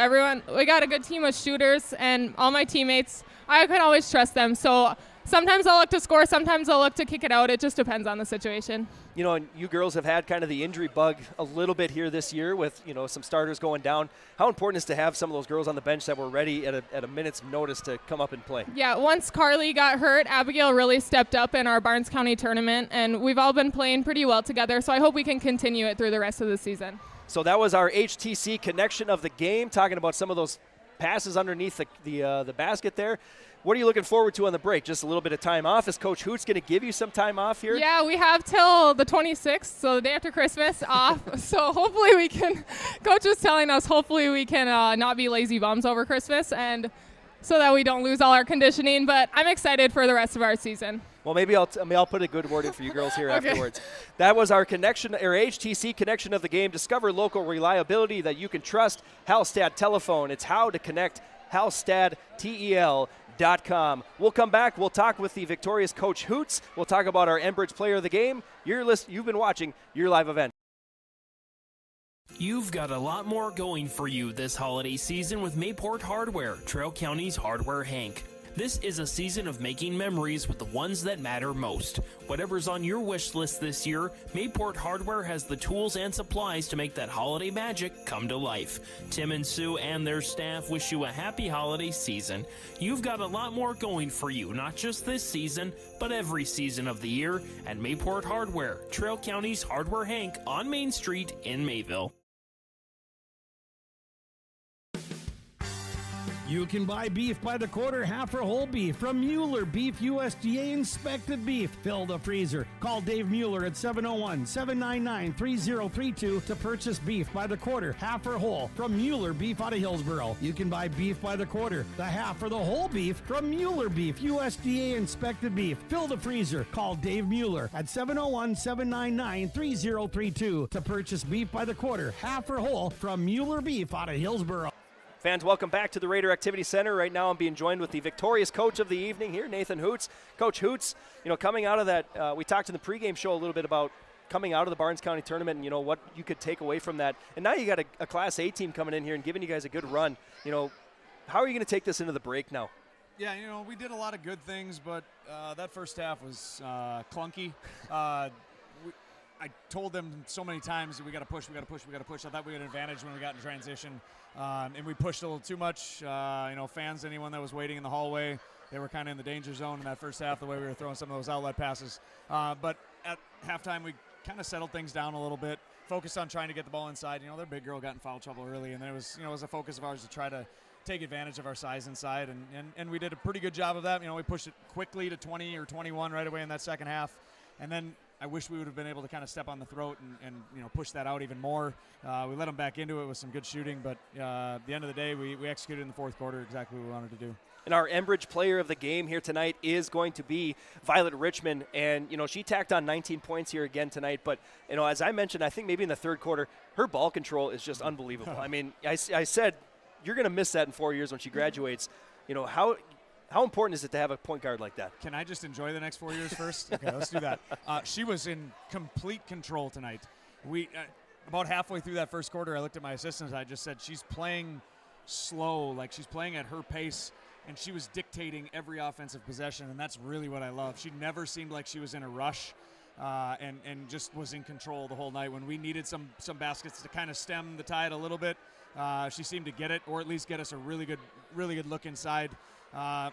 We got a good team of shooters, and all my teammates, I can always trust them. So sometimes I'll look to score, sometimes I'll look to kick it out. It just depends on the situation. And you girls have had kind of the injury bug a little bit here this year with, some starters going down. How important is to have some of those girls on the bench that were ready at a minute's notice to come up and play? Yeah, once Carly got hurt, Abigail really stepped up in our Barnes County tournament, and we've all been playing pretty well together, so I hope we can continue it through the rest of the season. So that was our HTC connection of the game, talking about some of those passes underneath the basket there. What are you looking forward to on the break? Just a little bit of time off? Is Coach Hoots going to give you some time off here? Yeah, we have till the 26th, so the day after Christmas, off. So hopefully we can, Coach was telling us, hopefully we can not be lazy bums over Christmas, and so that we don't lose all our conditioning. But I'm excited for the rest of our season. Well, maybe I'll put a good word in for you girls here Okay. afterwards. That was our connection, or HTC connection of the game. Discover local reliability that you can trust. Hallstatt Telephone. It's how to connect. HallstattTEL.com. We'll come back. We'll talk with the victorious Coach Hoots. We'll talk about our Enbridge player of the game. You've been watching your live event. You've got a lot more going for you this holiday season with Mayport Hardware, Trail County's Hardware Hank. This is a season of making memories with the ones that matter most. Whatever's on your wish list this year, Mayport Hardware has the tools and supplies to make that holiday magic come to life. Tim and Sue and their staff wish you a happy holiday season. You've got a lot more going for you, not just this season, but every season of the year at Mayport Hardware, Trail County's Hardware Hank on Main Street in Mayville. You can buy beef by the quarter, half or whole beef from Mueller Beef, USDA inspected beef. Fill the freezer. Call Dave Mueller at 701-799-3032 to purchase beef by the quarter, half or whole from Mueller Beef out of Hillsboro. You can buy beef by the quarter, the half or the whole beef from Mueller Beef, USDA inspected beef. Fill the freezer. Call Dave Mueller at 701-799-3032 to purchase beef by the quarter, half or whole from Mueller Beef out of Hillsboro. Fans, welcome back to the Raider Activity Center. Right now I'm being joined with the victorious coach of the evening here, Nathan Hoots. Coach Hoots, coming out of that, we talked in the pregame show a little bit about coming out of the Barnes County tournament and, what you could take away from that. And now you got a Class A team coming in here and giving you guys a good run. How are you going to take this into the break now? Yeah, we did a lot of good things, but that first half was clunky. I told them so many times that we got to push. I thought we had an advantage when we got in transition, and we pushed a little too much. Fans, anyone that was waiting in the hallway, they were kind of in the danger zone in that first half, the way we were throwing some of those outlet passes. But at halftime, we kind of settled things down a little bit, focused on trying to get the ball inside. Their big girl got in foul trouble early, and then it was a focus of ours to try to take advantage of our size inside, and we did a pretty good job of that. We pushed it quickly to 20 or 21 right away in that second half, and then I wish we would have been able to kind of step on the throat and push that out even more. We let them back into it with some good shooting, but at the end of the day, we executed in the fourth quarter exactly what we wanted to do. And our Enbridge player of the game here tonight is going to be Violet Richmond. And, she tacked on 19 points here again tonight. But, as I mentioned, I think maybe in the third quarter, her ball control is just unbelievable. I mean, I said you're going to miss that in 4 years when she graduates. How important is it to have a point guard like that? Can I just enjoy the next 4 years first? Okay, let's do that. She was in complete control tonight. We about halfway through that first quarter, I looked at my assistants. I just said, she's playing slow, like she's playing at her pace, and she was dictating every offensive possession, and that's really what I love. She never seemed like she was in a rush, and just was in control the whole night. When we needed some baskets to kind of stem the tide a little bit, she seemed to get it, or at least get us a really good look inside. And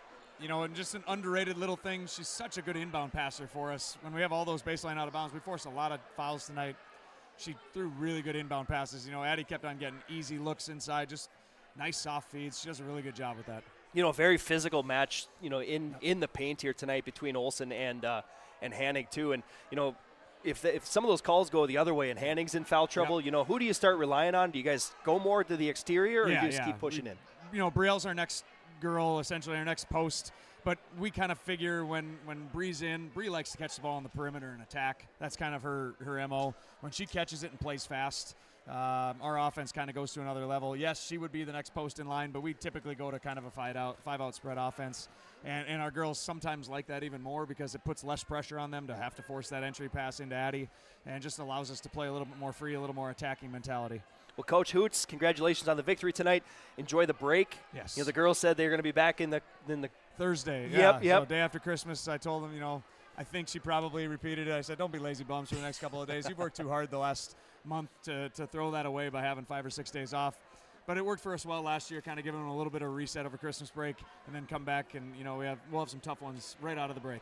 just an underrated little thing, she's such a good inbound passer for us. When we have all those baseline out of bounds, we forced a lot of fouls tonight. she threw really good inbound passes. You know, Addie kept on getting easy looks inside, just nice soft feeds. She does a really good job with that. You know, a very physical match, you know, in the paint here tonight between Olsen and Hannig too. And, you know, if some of those calls go the other way and Hanning's in foul trouble, you know, who do you start relying on? Do you guys go more to the exterior or do you just keep pushing in? You know, Brielle's our next girl, essentially our next post. But we kind of figure when Bree's in, Bree likes to catch the ball on the perimeter and attack. That's kind of her MO. When she catches it and plays fast, our offense kind of goes to another level. Yes, she would be the next post in line, but we typically go to kind of a five-out spread offense. And our girls sometimes like that even more because it puts less pressure on them to have to force that entry pass into Addie and just allows us to play a little bit more free, a little more attacking mentality. Well, Coach Hoots, congratulations on the victory tonight. Enjoy the break. Yes. You know, the girls said they're going to be back in the Thursday. Yep. So day after Christmas, I told them, you know, I think she probably repeated it. I said, don't be lazy bums for the next couple of days. You've worked too hard the last month to throw that away by having 5 or 6 days off. But it worked for us well last year, kind of giving them a little bit of a reset over Christmas break and then come back and, you know, we'll have some tough ones right out of the break.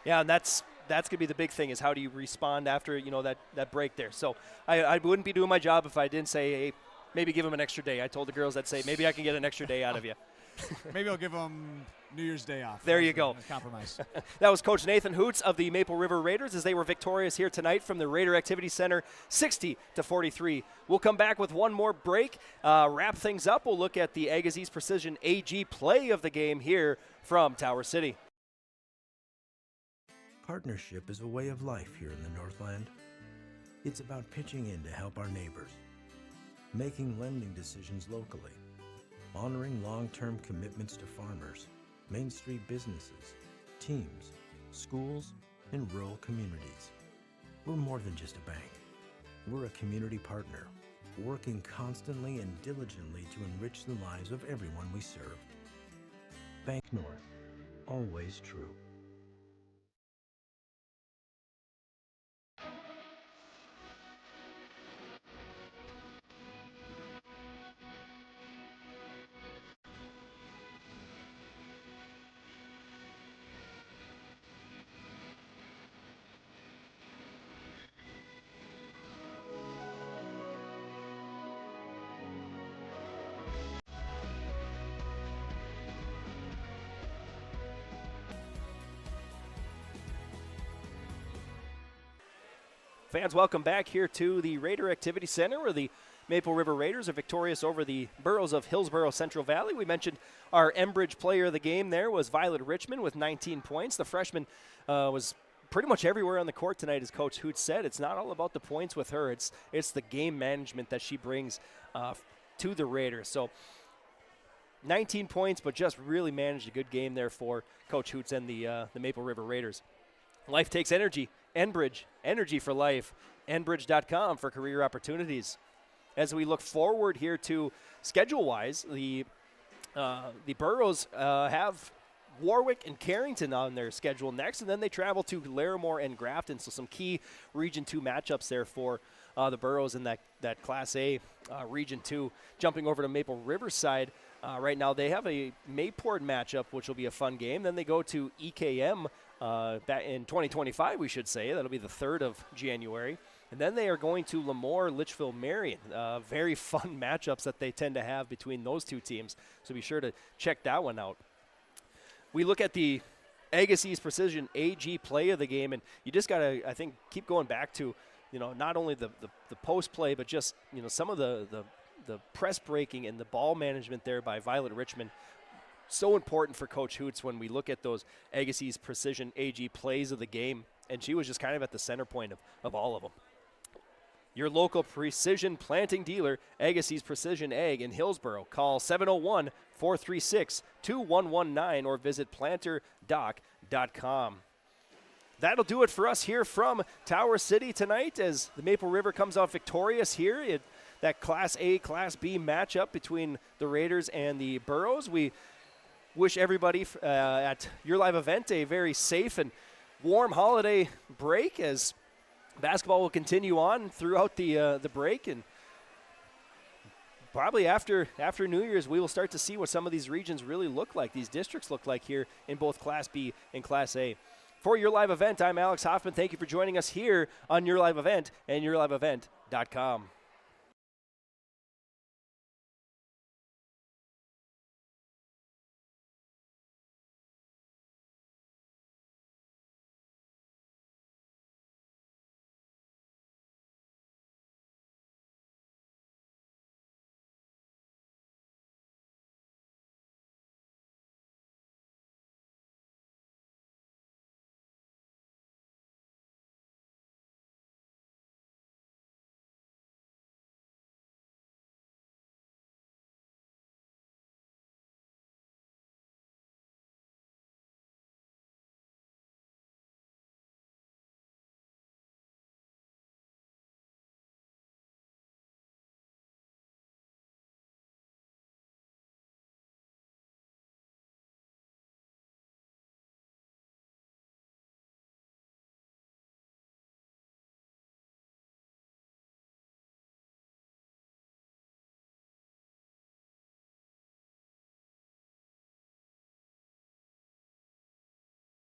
Yeah, and that's going to be the big thing is how do you respond after, you know, that break there. So I wouldn't be doing my job if I didn't say, hey, maybe give them an extra day. I told the girls I'd say, maybe I can get an extra day out of you. Maybe I'll give them New Year's Day off. There you go. Compromise. That was Coach Nathan Hoots of the Maple River Raiders as they were victorious here tonight from the Raider Activity Center, 60-43. We'll come back with one more break, wrap things up. We'll look at the Agassiz Precision AG play of the game here from Tower City. Partnership is a way of life here in the Northland. It's about pitching in to help our neighbors, making lending decisions locally, honoring long-term commitments to farmers, Main Street businesses, teams, schools, and rural communities. We're more than just a bank. We're a community partner, working constantly and diligently to enrich the lives of everyone we serve. Bank North, always true. Fans, welcome back here to the Raider Activity Center where the Maple River Raiders are victorious over the Burros of Hillsboro-Central Valley. We mentioned our Enbridge player of the game there was Violet Richmond with 19 points. The freshman was pretty much everywhere on the court tonight, as Coach Hoots said. It's not all about the points with her. It's the game management that she brings to the Raiders. So 19 points, but just really managed a good game there for Coach Hoots and the Maple River Raiders. Life takes energy. Enbridge, energy for life. Enbridge.com for career opportunities. As we look forward here to schedule-wise, the Burros have Warwick and Carrington on their schedule next, and then they travel to Larimore and Grafton. So some key Region 2 matchups there for the Burros in that Class A Region 2. Jumping over to Maple Riverside, right now they have a Mayport matchup, which will be a fun game. Then they go to EKM back in 2025, we should say. That'll be the 3rd of January. And then they are going to Lemoore, Litchfield, Marion. Very fun matchups that they tend to have between those two teams. So be sure to check that one out. We look at the Agassiz Precision AG play of the game, and you just got to, I think, keep going back to, you know, not only the post play, but just, you know, some of the press breaking and the ball management there by Violet Richmond. So important for Coach Hoots when we look at those Agassiz Precision AG plays of the game, and she was just kind of at the center point of all of them. Your local precision planting dealer, Agassiz Precision Ag in Hillsboro. Call 701-436-2119 or visit planterdoc.com. That'll do it for us here from Tower City tonight as the Maple River comes out victorious here in that Class A, Class B matchup between the Raiders and the Burros. We wish everybody at your live event a very safe and warm holiday break as basketball will continue on throughout the break, and probably after New Year's we will start to see what some of these regions really look like, these districts look like here in both Class B and Class A. For Your Live Event, I'm Alex Hoffman. Thank you for joining us here on Your Live Event and YourLiveEvent.com. Pregame.com.